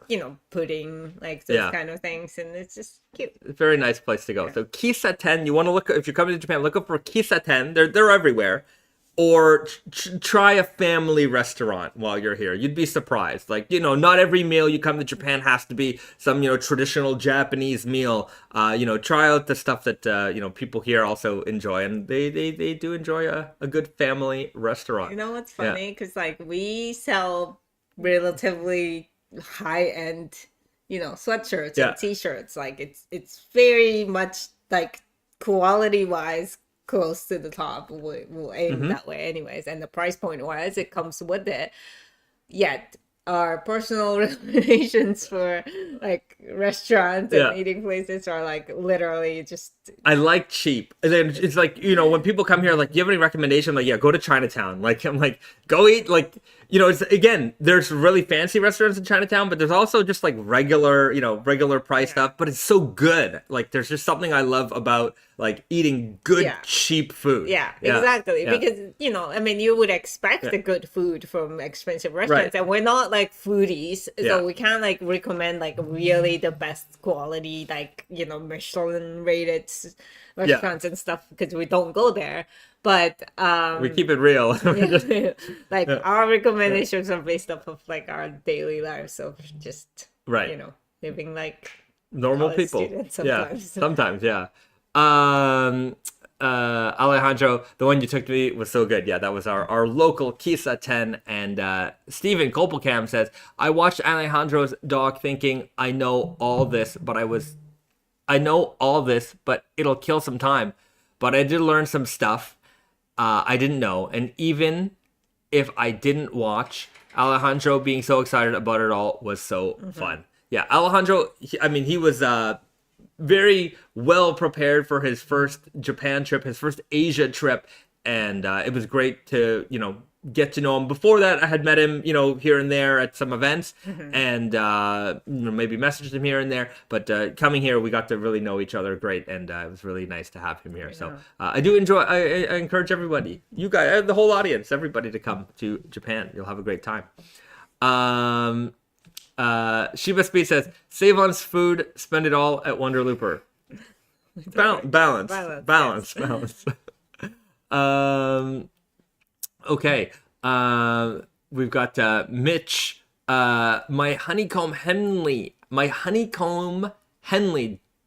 pudding, like those kind of things. And it's just cute. Very nice place to go. So Kisaten, you want to look, if you're coming to Japan, look up for Kisaten. They're everywhere. Or try a family restaurant while you're here. You'd be surprised. Like, not every meal you come to Japan has to be some, traditional Japanese meal. Try out the stuff that, people here also enjoy. And they do enjoy a good family restaurant. You know what's funny? Because, like, we sell relatively high-end, sweatshirts and T-shirts. Like, it's very much, like, quality-wise, close to the top. We'll aim that way anyways, and the price point wise it comes with it. Yet our personal recommendations for like restaurants and eating places are like literally just, I like cheap. And then it's like, when people come here, like, do you have any recommendation? Like, yeah, go to Chinatown. Like, I'm like, go eat, like, it's, again, there's really fancy restaurants in Chinatown, but there's also just like regular price stuff, but it's so good. Like, there's just something I love about like eating good, cheap food. Yeah, exactly. Because, you would expect the good food from expensive restaurants, and we're not like foodies, so we can't like recommend like really the best quality, like, Michelin rated restaurants and stuff, because we don't go there. But we keep it real. Like our recommendations are based off of like our daily lives, so just living like normal people. Sometimes. Alejandro, the one you took to me was so good. Yeah, that was our local Kisa 10. And Steven Kopelcam says, I watched Alejandro's dog thinking, I know all this, but it'll kill some time. But I did learn some stuff I didn't know. And even if I didn't watch, Alejandro being so excited about it all was so fun. Yeah, Alejandro, he was very well prepared for his first Japan trip, his first Asia trip. And it was great to, get to know him. Before that, I had met him, here and there at some events, and maybe messaged him here and there. But coming here, we got to really know each other great, and it was really nice to have him here. So I do enjoy. I encourage everybody, you guys, the whole audience, everybody, to come to Japan. You'll have a great time. Shiba Speed says, save on food, spend it all at Wonder Looper. Balance. Okay. We've got Mitch. My honeycomb Henley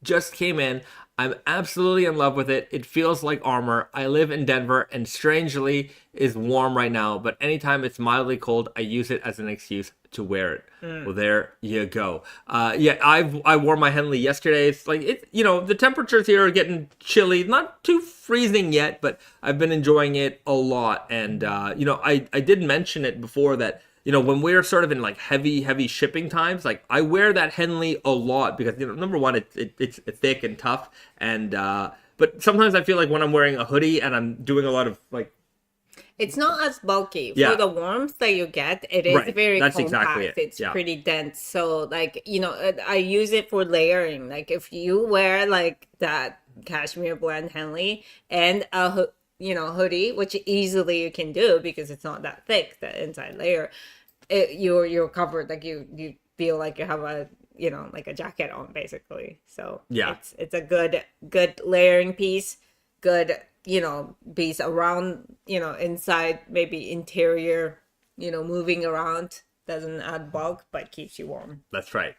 just came in. I'm absolutely in love with it. It feels like armor. I live in Denver and strangely is warm right now, but anytime it's mildly cold, I use it as an excuse to wear it. Well, there you go. I wore my Henley yesterday. It's like, the temperatures here are getting chilly, not too freezing yet, but I've been enjoying it a lot. And, I did mention it before that, when we're sort of in like heavy shipping times, like I wear that Henley a lot because, number one, it's thick and tough. And, but sometimes I feel like when I'm wearing a hoodie and I'm doing a lot of like, it's not as bulky. For the warmth that you get, it is very compact. Exactly it. It's pretty dense. So, like, I use it for layering. Like, if you wear, like, that cashmere blend Henley and a hoodie, which easily you can do because it's not that thick, the inside layer, you're covered. Like, you feel like you have a, like a jacket on, basically. So, it's a good layering piece, good piece around, inside, maybe interior, moving around, doesn't add bulk, but keeps you warm. That's right.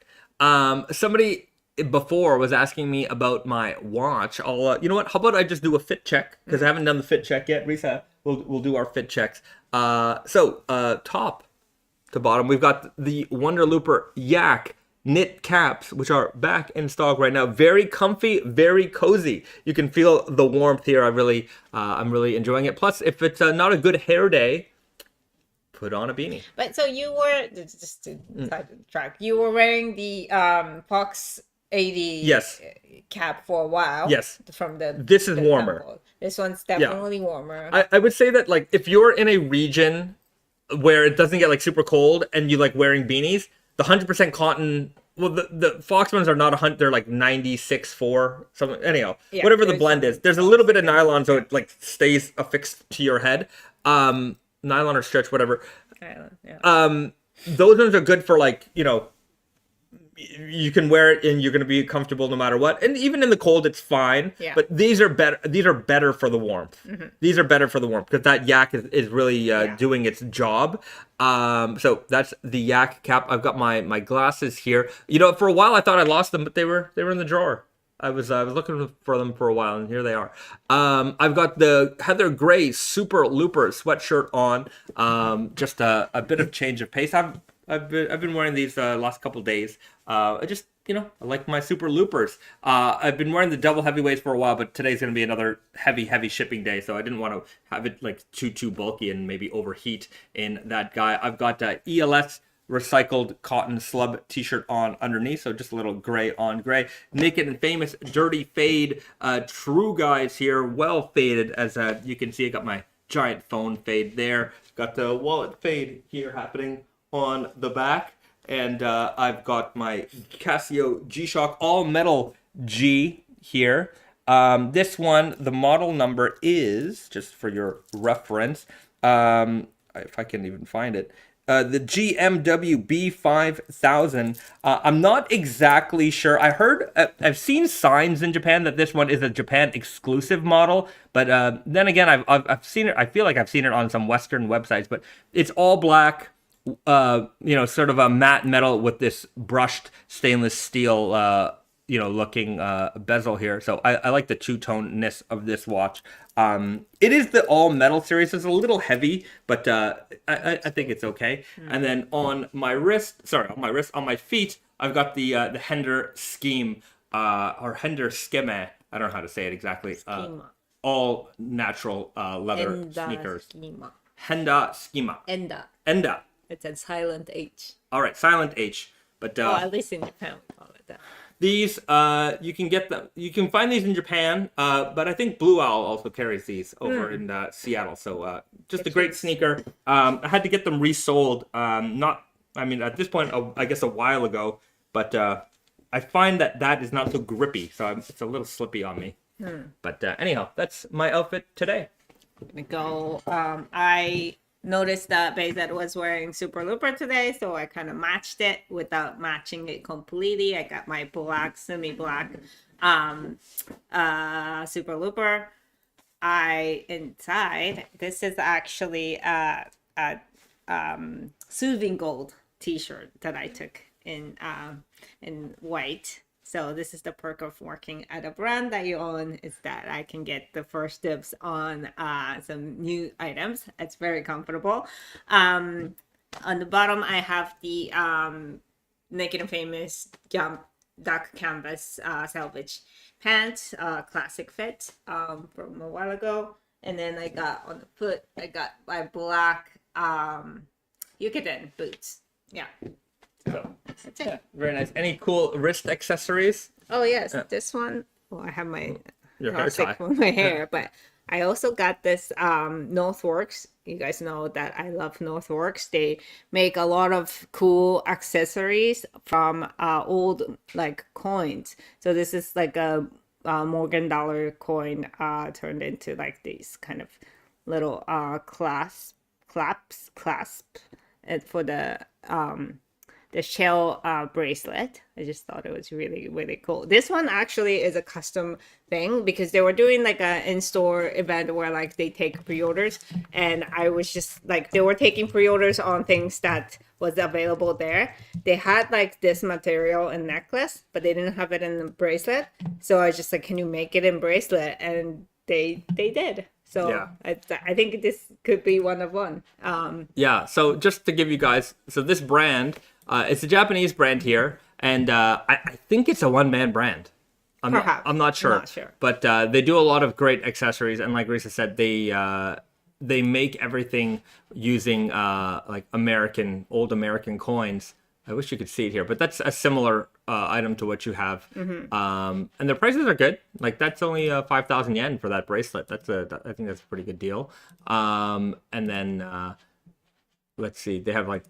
Somebody before was asking me about my watch. I'll, you know what? How about I just do a fit check? Because I haven't done the fit check yet. Risa, we'll do our fit checks. So top to bottom, we've got the Wonder Looper Yak knit caps, which are back in stock right now. Very comfy, very cozy. You can feel the warmth here. I'm really enjoying it. Plus, if it's not a good hair day, put on a beanie. But so you were, just to sidetrack, you were wearing the Fox 80 cap for a while. Yes. This is warmer. Temple. This one's definitely warmer. I would say that, like, if you're in a region where it doesn't get like super cold and you like wearing beanies, the 100% cotton, well, the Fox ones are not 100, they're like 96.4, something. Anyhow, whatever the blend is, there's a little bit of nylon so it like stays affixed to your head. nylon or stretch, whatever. Yeah. Those ones are good for like, you know, you can wear it and you're going to be comfortable no matter what. And even in the cold, it's fine. Yeah. But these are better. These are better for the warmth. These are better for the warmth because that yak is really doing its job. So that's the yak cap. I've got my glasses here. You know, for a while I thought I lost them, but they were in the drawer. I was looking for them for a while, and here they are. I've got the Heather Gray Super Looper sweatshirt on. Just a bit of change of pace. I've been wearing these last couple days. I just, you know, I like my Super Loopers. I've been wearing the double heavyweights for a while, but today's going to be another heavy shipping day, so I didn't want to have it like too bulky and maybe overheat in that guy. I've got ELS recycled cotton slub t-shirt on underneath, so just a little gray on gray. Naked and Famous dirty fade true guys here, well faded, as you can see. I got my giant phone fade there, got the wallet fade here happening on the back, and I've got my Casio G-Shock all metal G here. This one, the model number is, just for your reference, if I can even find it, the GMW B5000. I'm not exactly sure. I've seen signs in Japan that this one is a Japan exclusive model, but then again, I've seen it. I feel like I've seen it on some Western websites, but it's all black. You know, sort of a matte metal with this brushed stainless steel, you know, looking bezel here. So I like the two-toneness of this watch. It is the all metal series. It's a little heavy, but I think it's okay. And then on my feet, I've got the Hender Scheme or Hender Scheme. I don't know how to say it exactly. All natural leather sneakers. Schema. Henda Schema. Enda. It's a silent H. All right, silent H. But at least in Japan we call it that. These you can get them. You can find these in Japan, but I think Blue Owl also carries these over in Seattle. So just a great sneaker. I had to get them resold. At this point, I guess a while ago. But I find that is not so grippy, so it's a little slippy on me. But anyhow, that's my outfit today. I noticed that Bezet was wearing Super Looper today, so I kind of matched it without matching it completely. I got my black, semi-black Super Looper. Inside, this is actually a Suvin Gold t-shirt that I took in white. So this is the perk of working at a brand that you own, is that I can get the first dibs on some new items. It's very comfortable. On the bottom, I have the Naked and Famous dark canvas Selvedge pants, classic fit from a while ago. And then I got on the foot, I got my black Yucatan boots. Yeah. So, that's it. Yeah, very nice. Any cool wrist accessories? Oh yes, this one. Well, I have my hair tie for my hair, but I also got this Northworks. You guys know that I love Northworks. They make a lot of cool accessories from old like coins. So this is like a Morgan dollar coin turned into like these kind of little clasp for the shell bracelet. I just thought it was really, really cool. This one actually is a custom thing because they were doing like a in-store event where like they take pre-orders, and I was just like, they were taking pre-orders on things that was available there. They had like this material and necklace, but they didn't have it in the bracelet. So I was just like, can you make it in bracelet? And they did. So yeah. I think this could be one of one. Yeah. So just to give you guys, so this brand, it's a Japanese brand here, and I think it's a one-man brand. I'm not sure. But they do a lot of great accessories, and like Risa said, they make everything using like old American coins. I wish you could see it here, but that's a similar item to what you have. And their prices are good. Like that's only 5,000 yen for that bracelet. I think that's a pretty good deal. And then let's see, they have like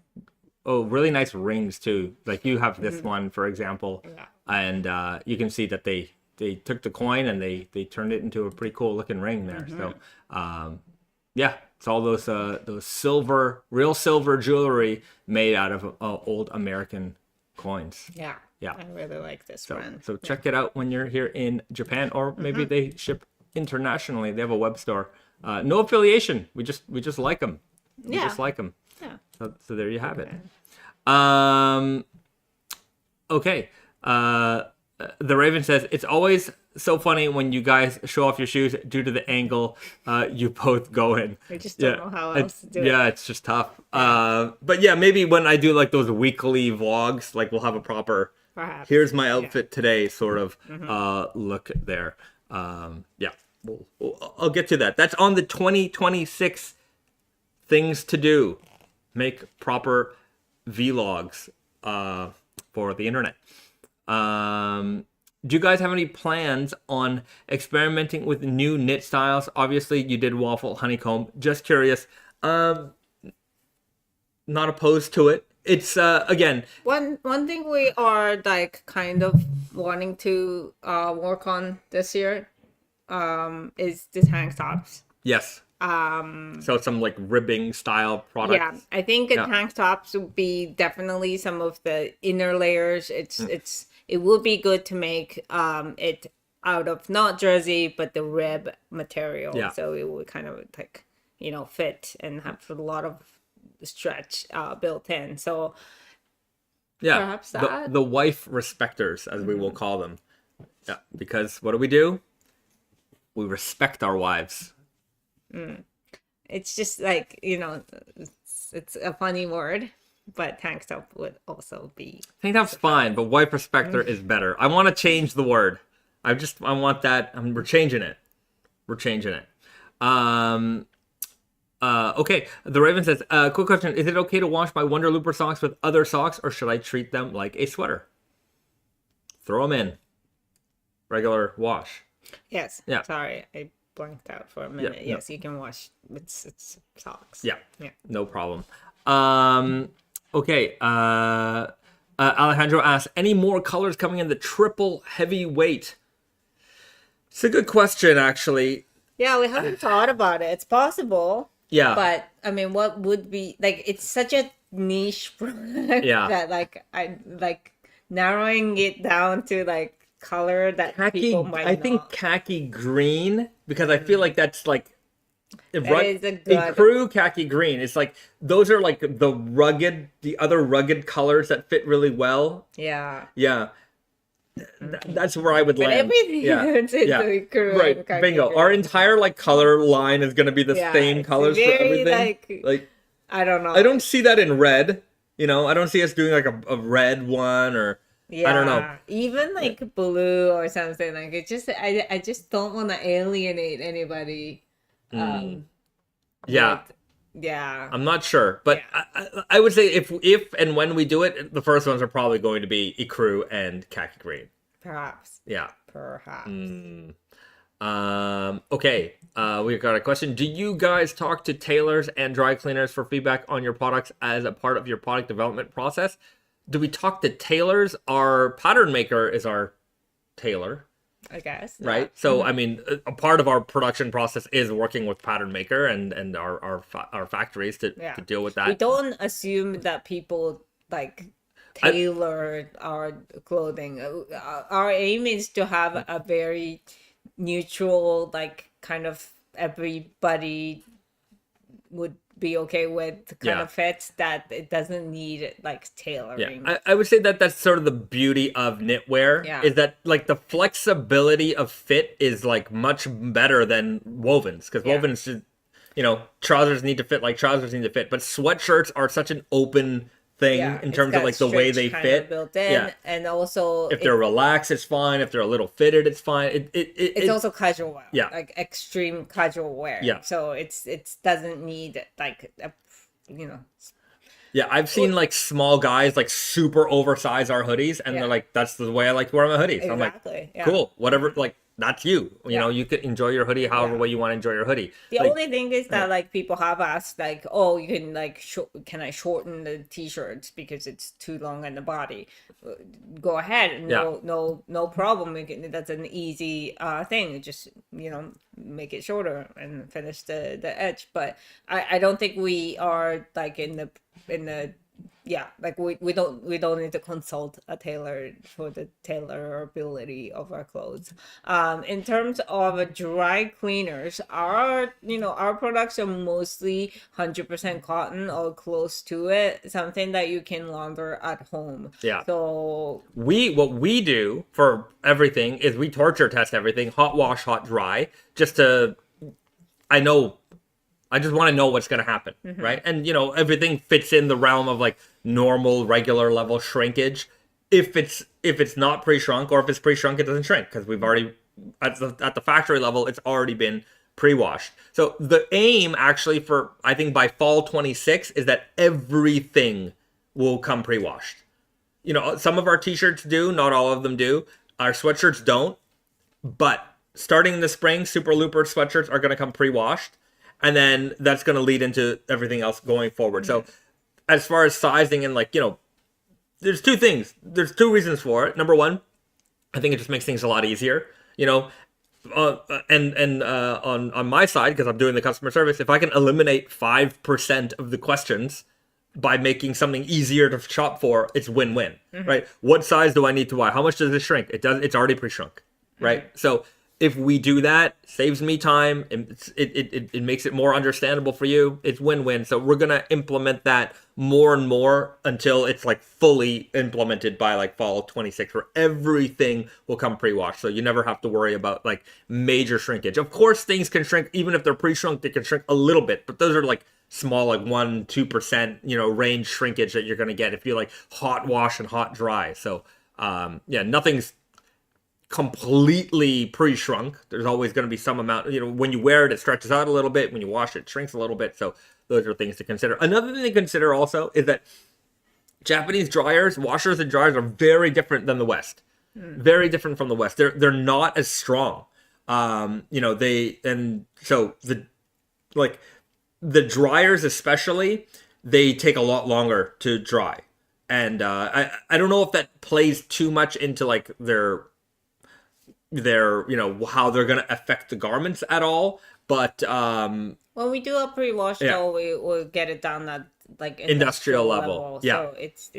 really nice rings too. Like you have this one, for example, and you can see that they took the coin and they turned it into a pretty cool looking ring there. So yeah, It's all those silver, real silver jewelry made out of old American coins. Yeah. Yeah. I really like this brand. So check it out when you're here in Japan, or maybe they ship internationally. They have a web store. No affiliation. We just like them. We just like them. Yeah. So there you have it. Okay. The Raven says, it's always so funny when you guys show off your shoes due to the angle you both go in. I just don't know how else to do it. Yeah, it's just tough. But yeah, maybe when I do like those weekly vlogs, like we'll have a proper, Perhaps. here's my outfit today sort of look there. Yeah, I'll get to that. That's on the 2026 things to do. Make proper vlogs for the internet. Do you guys have any plans on experimenting with new knit styles? Obviously, you did waffle honeycomb. Just curious. Not opposed to it. It's again. One thing we are like kind of wanting to work on this year is the tank tops. Yes. So some like ribbing style products. Yeah, I think tank tops would be definitely some of the inner layers. It would be good to make it out of not jersey but the rib material. Yeah. So it would kind of like fit and have a lot of stretch built in. So yeah, perhaps that the wife respecters, as we will call them. Yeah, because what do? We respect our wives. It's just like it's a funny word, but tank top would also be. Tank top's fine, but wife respecter is better. I want to change the word. I want that. We're changing it. Okay. The Raven says, quick question: is it okay to wash my Wonder Looper socks with other socks, or should I treat them like a sweater? Throw them in. Regular wash. Yes. Yeah. Sorry, I blanked out for a minute. Yeah, yes, you can wash it's socks. Yeah. Yeah. No problem. Okay. Alejandro asks, any more colors coming in the triple heavyweight? It's a good question, actually. Yeah, we haven't thought about it. It's possible. Yeah. But I mean, what would be like? It's such a niche product that I narrowing it down to like color that people might I think khaki green, because I feel like that's like is a good ecru khaki green. It's like those are like the other rugged colors that fit really well. Yeah. Yeah. That's where I would But land. everything is ecru Right. and khaki Bingo. green. Our entire like color line is gonna be the same it's colors for very, everything. Like I don't know. I don't see that in red. I don't see us doing like a red one, or I don't know. Even like blue or something like it. Just I just don't want to alienate anybody. Yeah. Yeah. I'm not sure, but I would say if and when we do it, the first ones are probably going to be ecru and khaki green. Perhaps. Yeah. Perhaps. Okay. We got a question. Do you guys talk to tailors and dry cleaners for feedback on your products as a part of your product development process? Do we talk to tailors? Our pattern maker is our tailor. I guess. Right. So, I mean, a part of our production process is working with pattern maker and our factories to deal with that. We don't assume that people like tailor our clothing. Our aim is to have a very neutral, like kind of everybody would be okay with kind of fits, that it doesn't need like tailoring. Yeah, I would say that that's sort of the beauty of knitwear, is that like the flexibility of fit is like much better than wovens, because wovens should, trousers need to fit like trousers need to fit, but sweatshirts are such an open thing in terms of like the way they fit. Built in, and also if they're relaxed, it's fine. If they're a little fitted, it's fine. It's also casual wear, yeah, like extreme casual wear. Yeah, so it doesn't need like Yeah, I've seen like small guys like super oversize our hoodies, and they're like, "That's the way I like to wear my hoodies." Exactly. I'm like, "Cool, whatever." Like that's you. You know, you could enjoy your hoodie however way you want to enjoy your hoodie. The only thing is that like people have asked like, oh, you can like can I shorten the t-shirts because it's too long in the body? Go ahead, no problem. That's an easy thing. Just make it shorter and finish the edge. But I don't think we are like in the like we don't need to consult a tailor for the tailorability of our clothes. In terms of dry cleaners, our products are mostly 100% cotton or close to it, something that you can launder at home. So what we do for everything is we torture test everything, hot wash, hot dry, just to I just want to know what's going to happen, right? And, everything fits in the realm of like normal, regular level shrinkage. If it's not pre-shrunk, or if it's pre-shrunk, it doesn't shrink because we've already, at the factory level, it's already been pre-washed. So the aim actually for, I think by fall 26 is that everything will come pre-washed. Some of our t-shirts do, not all of them do. Our sweatshirts don't, but starting in the spring, Super Looper sweatshirts are going to come pre-washed. And then that's going to lead into everything else going forward. So as far as sizing and there's two things. There's two reasons for it. Number one, I think it just makes things a lot easier, on my side, because I'm doing the customer service, if I can eliminate 5% of the questions by making something easier to shop for, it's win-win, right? What size do I need to buy? How much does it shrink? It's already pre-shrunk, right? So if we do that, saves me time. It makes it more understandable for you. It's win-win. So we're gonna implement that more and more until it's like fully implemented by like fall 26, where everything will come pre-washed. So you never have to worry about like major shrinkage. Of course, things can shrink even if they're pre-shrunk. They can shrink a little bit, but those are like small, like 1-2%, range shrinkage that you're gonna get if you like hot wash and hot dry. So nothing's completely pre-shrunk. There's always going to be some amount, when you wear it, it stretches out a little bit. When you wash it, it shrinks a little bit. So those are things to consider. Another thing to consider also is that Japanese washers and dryers are very different than the West. Very different from the West. They're not as strong. So the dryers especially, they take a lot longer to dry. And I don't know if that plays too much into like their how they're going to affect the garments at all, but when we do a pre-wash though, we'll get it down at like industrial level. So it's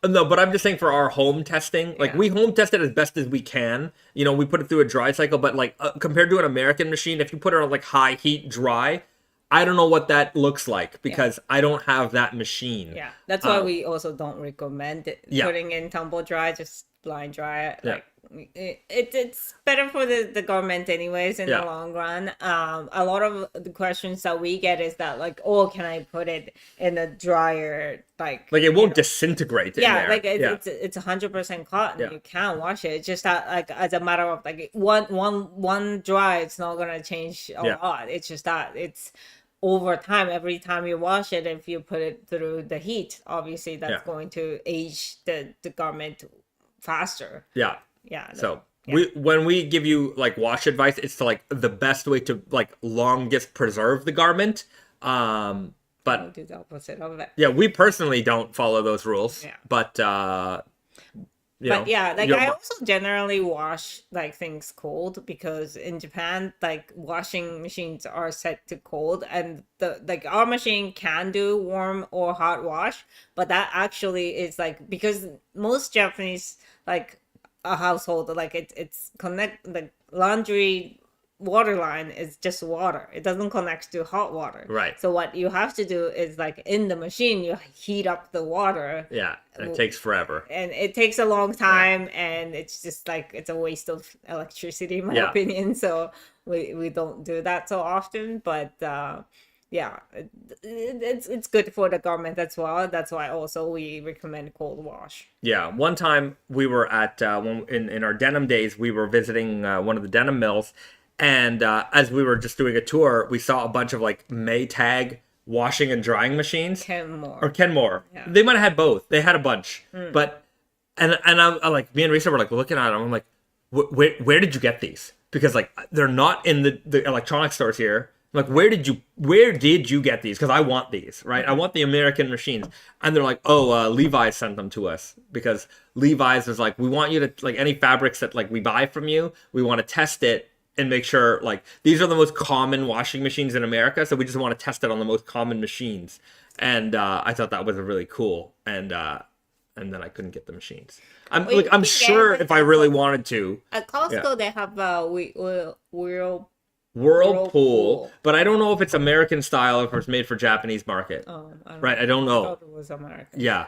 no, but I'm just saying for our home testing, like we home test it as best as we can. We put it through a dry cycle, but like compared to an American machine, if you put it on like high heat dry, I don't know what that looks like because I don't have that machine. Yeah, that's why we also don't recommend putting in tumble dry, just blind dry it. Like it's better for the garment anyways in the long run. A lot of the questions that we get is that like, oh, can I put it in a dryer? Like it won't disintegrate in there. It's 100% cotton. You can't wash it. It's just that like as a matter of like one dry, it's not gonna change a lot. It's just that it's over time, every time you wash it, if you put it through the heat, obviously that's going to age the garment faster. When we give you like wash advice, it's to like the best way to like longest preserve the garment. But don't do the opposite of it. We personally don't follow those rules. But I also generally wash like things cold because in Japan like washing machines are set to cold, and our machine can do warm or hot wash, but that actually is like because most Japanese like a household like it's connect like laundry water line is just water. It doesn't connect to hot water. Right. So what you have to do is like in the machine, you heat up the water. Yeah. And it takes forever. And it takes a long time and it's just like, it's a waste of electricity in my opinion. So we don't do that so often, but it's good for the garment as well. That's why also we recommend cold wash. Yeah. One time we were at, in our denim days, we were visiting one of the denim mills. And as we were just doing a tour, we saw a bunch of like Maytag washing and drying machines. Kenmore. Yeah. They might have had both. They had a bunch. But, and I'm like, me and Risa were like looking at them. I'm like, where did you get these? because like they're not in the electronic stores here. I'm like, where did you get these? Because I want these, right? I want the American machines. And they're like, oh, Levi's sent them to us because Levi's was like, we want you to, like, any fabrics that like we buy from you, we want to test it and make sure, like, these are the most common washing machines in America, so we just want to test it on the most common machines. And I thought that was really cool. And then I couldn't get the machines. I'm sure if I really wanted to. At Costco, they have Whirlpool, but I don't know if it's American style or if it's made for Japanese market. Oh, I don't know. I thought it was American. Yeah.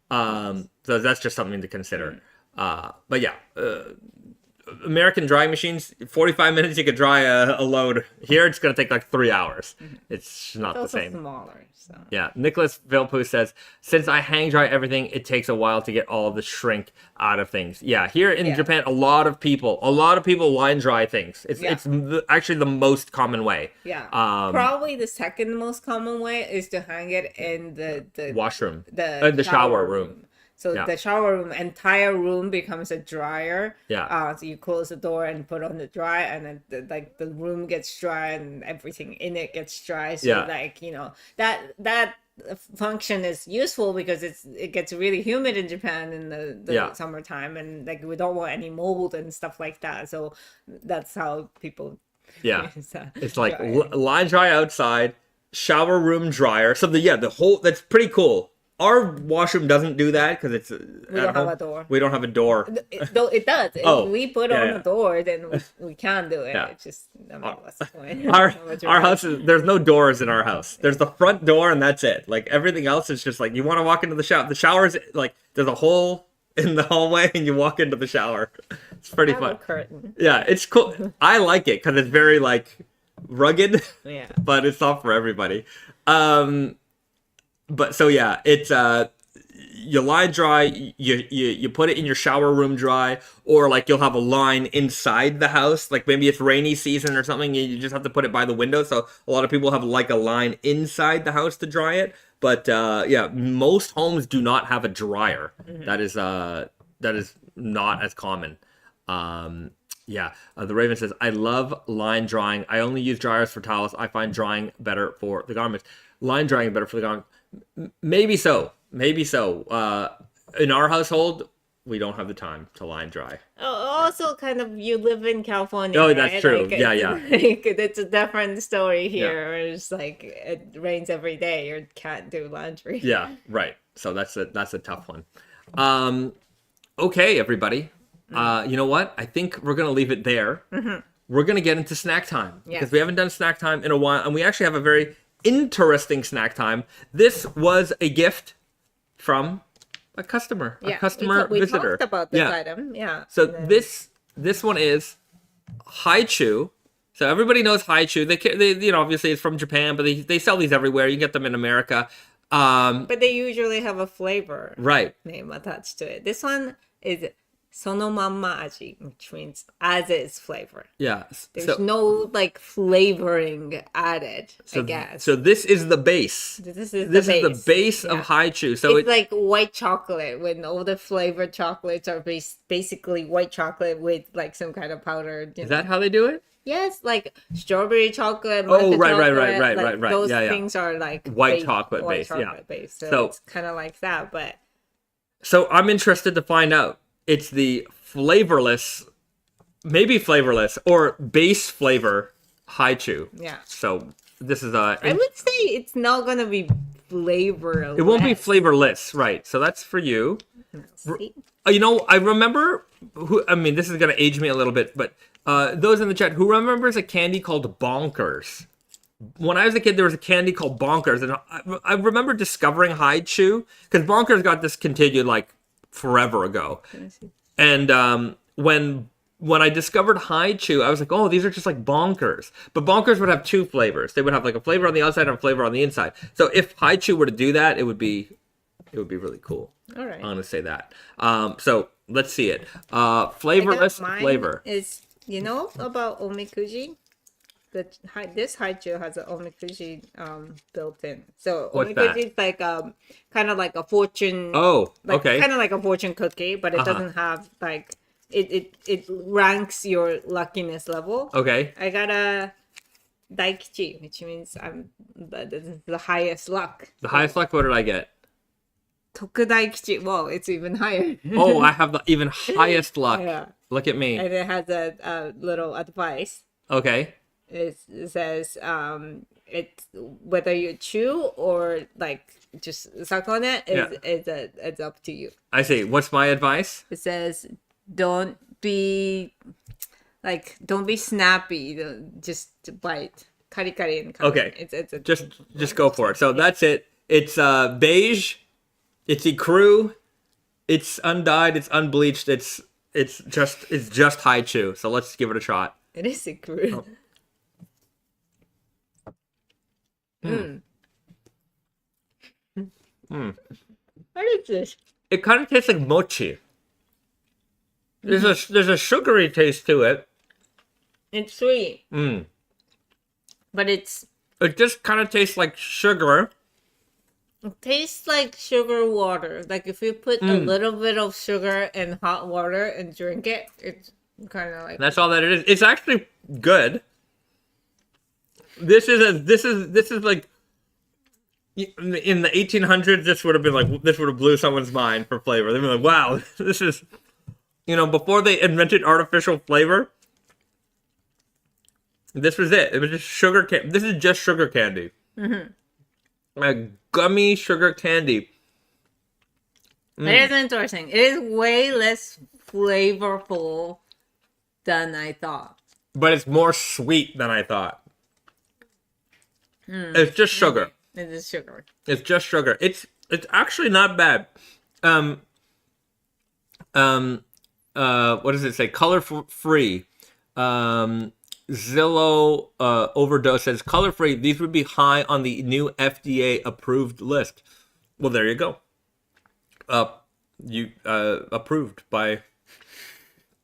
So that's just something to consider. But yeah, American drying machines, 45 minutes you could dry a load. Here it's going to take like 3 hours. It's not the same. Smaller, so. Yeah. Nicholas Vilpu says, since I hang dry everything, it takes a while to get all the shrink out of things. Yeah. Here in Japan, a lot of people line dry things. It's actually the most common way. Yeah. Probably the second most common way is to hang it in the washroom, the shower room. So the shower room, entire room becomes a dryer. Yeah. So you close the door and put on the dry, and then the room gets dry and everything in it gets dry. So like, you know, that function is useful because it gets really humid in Japan in the summertime, and like we don't want any mold and stuff like that. So that's how people. Yeah. It's like line dry outside, shower room dryer. So the whole, that's pretty cool. Our washroom doesn't do that because it's we don't have a door. We don't have a door. Though it does. If we put on a door, then we can do it. Yeah. It's just, I mean, what's the point? Our house there's no doors in our house. There's the front door and that's it. Like everything else is just like you want to walk into the shower. The shower's like there's a hole in the hallway and you walk into the shower. It's pretty fun. A curtain. Yeah, it's cool. I like it because it's very like rugged. Yeah. But it's not for everybody. But so yeah, it's you line dry, you put it in your shower room dry, or like you'll have a line inside the house, like maybe it's rainy season or something, you just have to put it by the window. So a lot of people have like a line inside the house to dry it. But yeah, most homes do not have a dryer. Mm-hmm. That is not as common. Yeah, the Raven says, I love line drying. I only use dryers for towels. I find drying better for the garments. Line drying better for the garments. Maybe so. In our household, we don't have the time to line dry. Also, kind of, you live in California. Oh, that's right? true. Like, Yeah. Like, it's a different story here. Where it's like it rains every day. You can't do laundry. Yeah, right. So that's a tough one. Okay, everybody. You know what? I think we're gonna leave it there. Mm-hmm. We're gonna get into snack time because we haven't done snack time in a while, and we actually have a very interesting snack time. This was a gift from a customer, visitor. We talked about this item. Yeah. So this one is Haichu. So everybody knows Haichu. They obviously it's from Japan, but they sell these everywhere. You can get them in America. But they usually have a flavor name attached to it. This one is Sonomamma aji, which means as is flavor. Yeah. There's no like flavoring added, I guess. So this is the base. This is the base of Haichu. So it's like white chocolate when all the flavored chocolates are basically white chocolate with like some kind of powder. Is that how they do it? Yes, like strawberry chocolate. Oh, right. Like, those things are like white chocolate base. So it's kind of like that, but. So I'm interested to find out. It's the flavorless or base flavor Haichu. Yeah. So this is I would say it's not gonna be flavorless. It won't be flavorless, right? So that's for you. You know, I remember this is gonna age me a little bit, but those in the chat who remembers a candy called Bonkers. When I was a kid, there was a candy called Bonkers, and I remember discovering Haichu because Bonkers got discontinued like forever ago. And when I discovered Haichu, I was like, oh, these are just like Bonkers. But Bonkers would have two flavors. They would have like a flavor on the outside and a flavor on the inside. So if Haichu were to do that, it would be really cool. All right. I'm gonna say that. So let's see it. Flavorless flavor. Is about omikuji? This Haichu has an omikuji built in. So omikuji is like kind of like a fortune. Oh, okay. Kind of like a fortune cookie, but it doesn't have like it ranks your luckiness level. Okay. I got a Daikichi, which means the highest luck. The highest luck, what did I get? Tokudaikichi. Well, it's even higher. Oh, I have the even highest luck. Yeah. Look at me. And it has a little advice. Okay. It says it's whether you chew or like just suck on it it's up to you. I see. What's my advice? It says don't be snappy. Just bite. Kari kari and kari. Okay. It's Just go for it. So that's it. It's beige. It's ecru. It's undyed. It's unbleached. It's just haichu. So let's give it a shot. It is a crude. What is this? It kind of tastes like mochi. There's a sugary taste to it. It's sweet. But It just kind of tastes like sugar. it tastes like sugar water. Like if you put a little bit of sugar in hot water and drink it, it's kind of like That's all that it is. It's actually good. This is like in the 1800s. This would have blew someone's mind for flavor. They'd be like, "Wow, this is," before they invented artificial flavor. This was it. It was just sugar candy. This is just sugar candy. A gummy sugar candy. It is interesting. It is way less flavorful than I thought. But it's more sweet than I thought. It's just sugar. It is sugar. It's just sugar. It's actually not bad. What does it say? Color free. Zillow Overdose says color free. These would be high on the new FDA approved list. Well, there you go. Approved by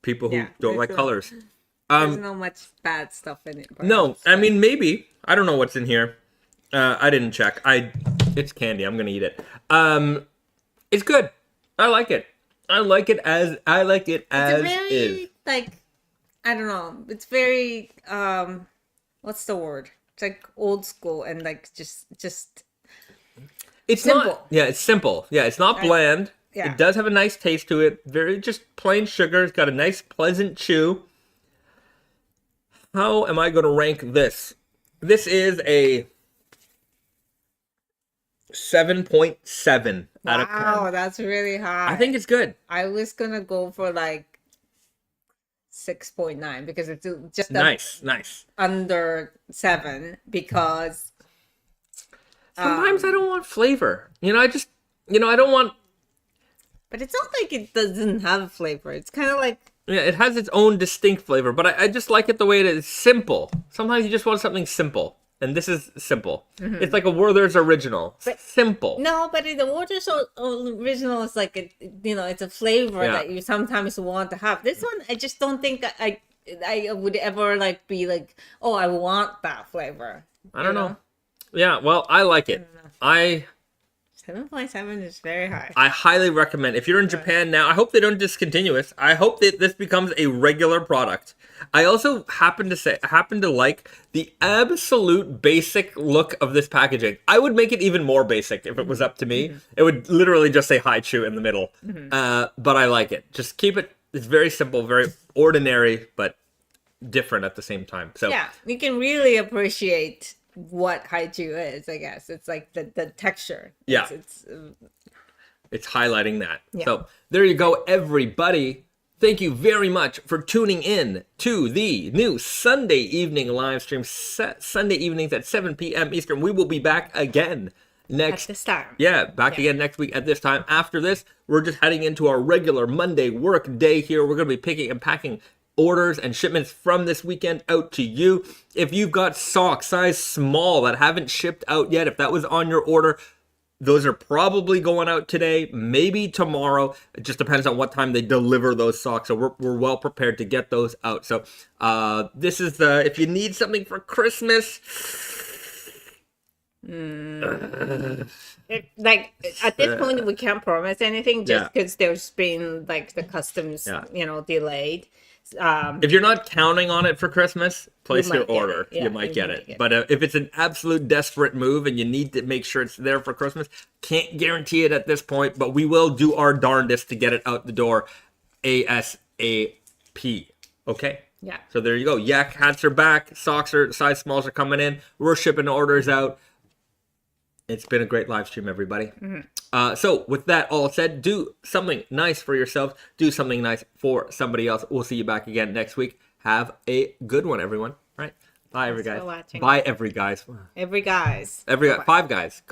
people who don't like colors. There's not much bad stuff in it. No, I mean maybe. I don't know what's in here. I didn't check. It's candy. I'm gonna eat it. It's good. I like it. I like it as is. Like, I don't know. It's very what's the word? It's like old school and like just it's simple. It's simple. Yeah, it's not bland. Yeah. It does have a nice taste to it. Very just plain sugar. It's got a nice pleasant chew. How am I going to rank this? This is a 7.7 out of 10. Wow, that's really high. I think it's good. I was gonna go for like 6.9 because it's just Nice. under 7 because Sometimes I don't want flavor. I don't want. but it's not like it doesn't have flavor. It's kind of like Yeah, it has its own distinct flavor, but I just like it the way it is. Simple. Sometimes you just want something simple, and this is simple. It's like a Werther's original. Simple. no, but the Waters original is like it's a flavor that you sometimes want to have. This one, I just don't think I would ever like be like, oh, I want that flavor. I don't know. Yeah, well, I like it. 7.7 is very high. I highly recommend. If you're in Japan now, I hope they don't discontinue it. I hope that this becomes a regular product. I also happen to like the absolute basic look of this packaging. I would make it even more basic if it was up to me. It would literally just say Haichu in the middle. But I like it. Just keep it. It's very simple, very ordinary, but different at the same time. So yeah, you can really appreciate what Haichu is, I guess. It's like the texture. Yeah. It's highlighting that. Yeah. So there you go, everybody. Thank you very much for tuning in to the new Sunday evening live stream. Sunday evenings at 7 p.m. Eastern. We will be back again next. At this time. Yeah, again next week at this time. After this, we're just heading into our regular Monday work day here. We're going to be picking and packing orders and shipments from this weekend out to you. If you've got socks size small that haven't shipped out yet, if that was on your order, those are probably going out today, maybe tomorrow. It just depends on what time they deliver those socks. So we're well prepared to get those out. So this is if you need something for Christmas, Like at this point, we can't promise anything just Yeah. because there's been like the customs, delayed. If you're not counting on it for Christmas, place might your get order. it. Yeah, You might you get might it. get But if it's an absolute desperate move and you need to make sure it's there for Christmas, can't guarantee it at this point, but we will do our darndest to get it out the door ASAP. Okay? Yeah. So there you go. Yak hats are back. Socks are size smalls are coming in. We're shipping orders out. It's been a great live stream, everybody. So with that all said, do something nice for yourselves. Do something nice for somebody else. We'll see you back again next week. Have a good one, everyone. All right. Bye, every guys. for watching. Bye, every guys. Every guys. Every 5 guys. Go.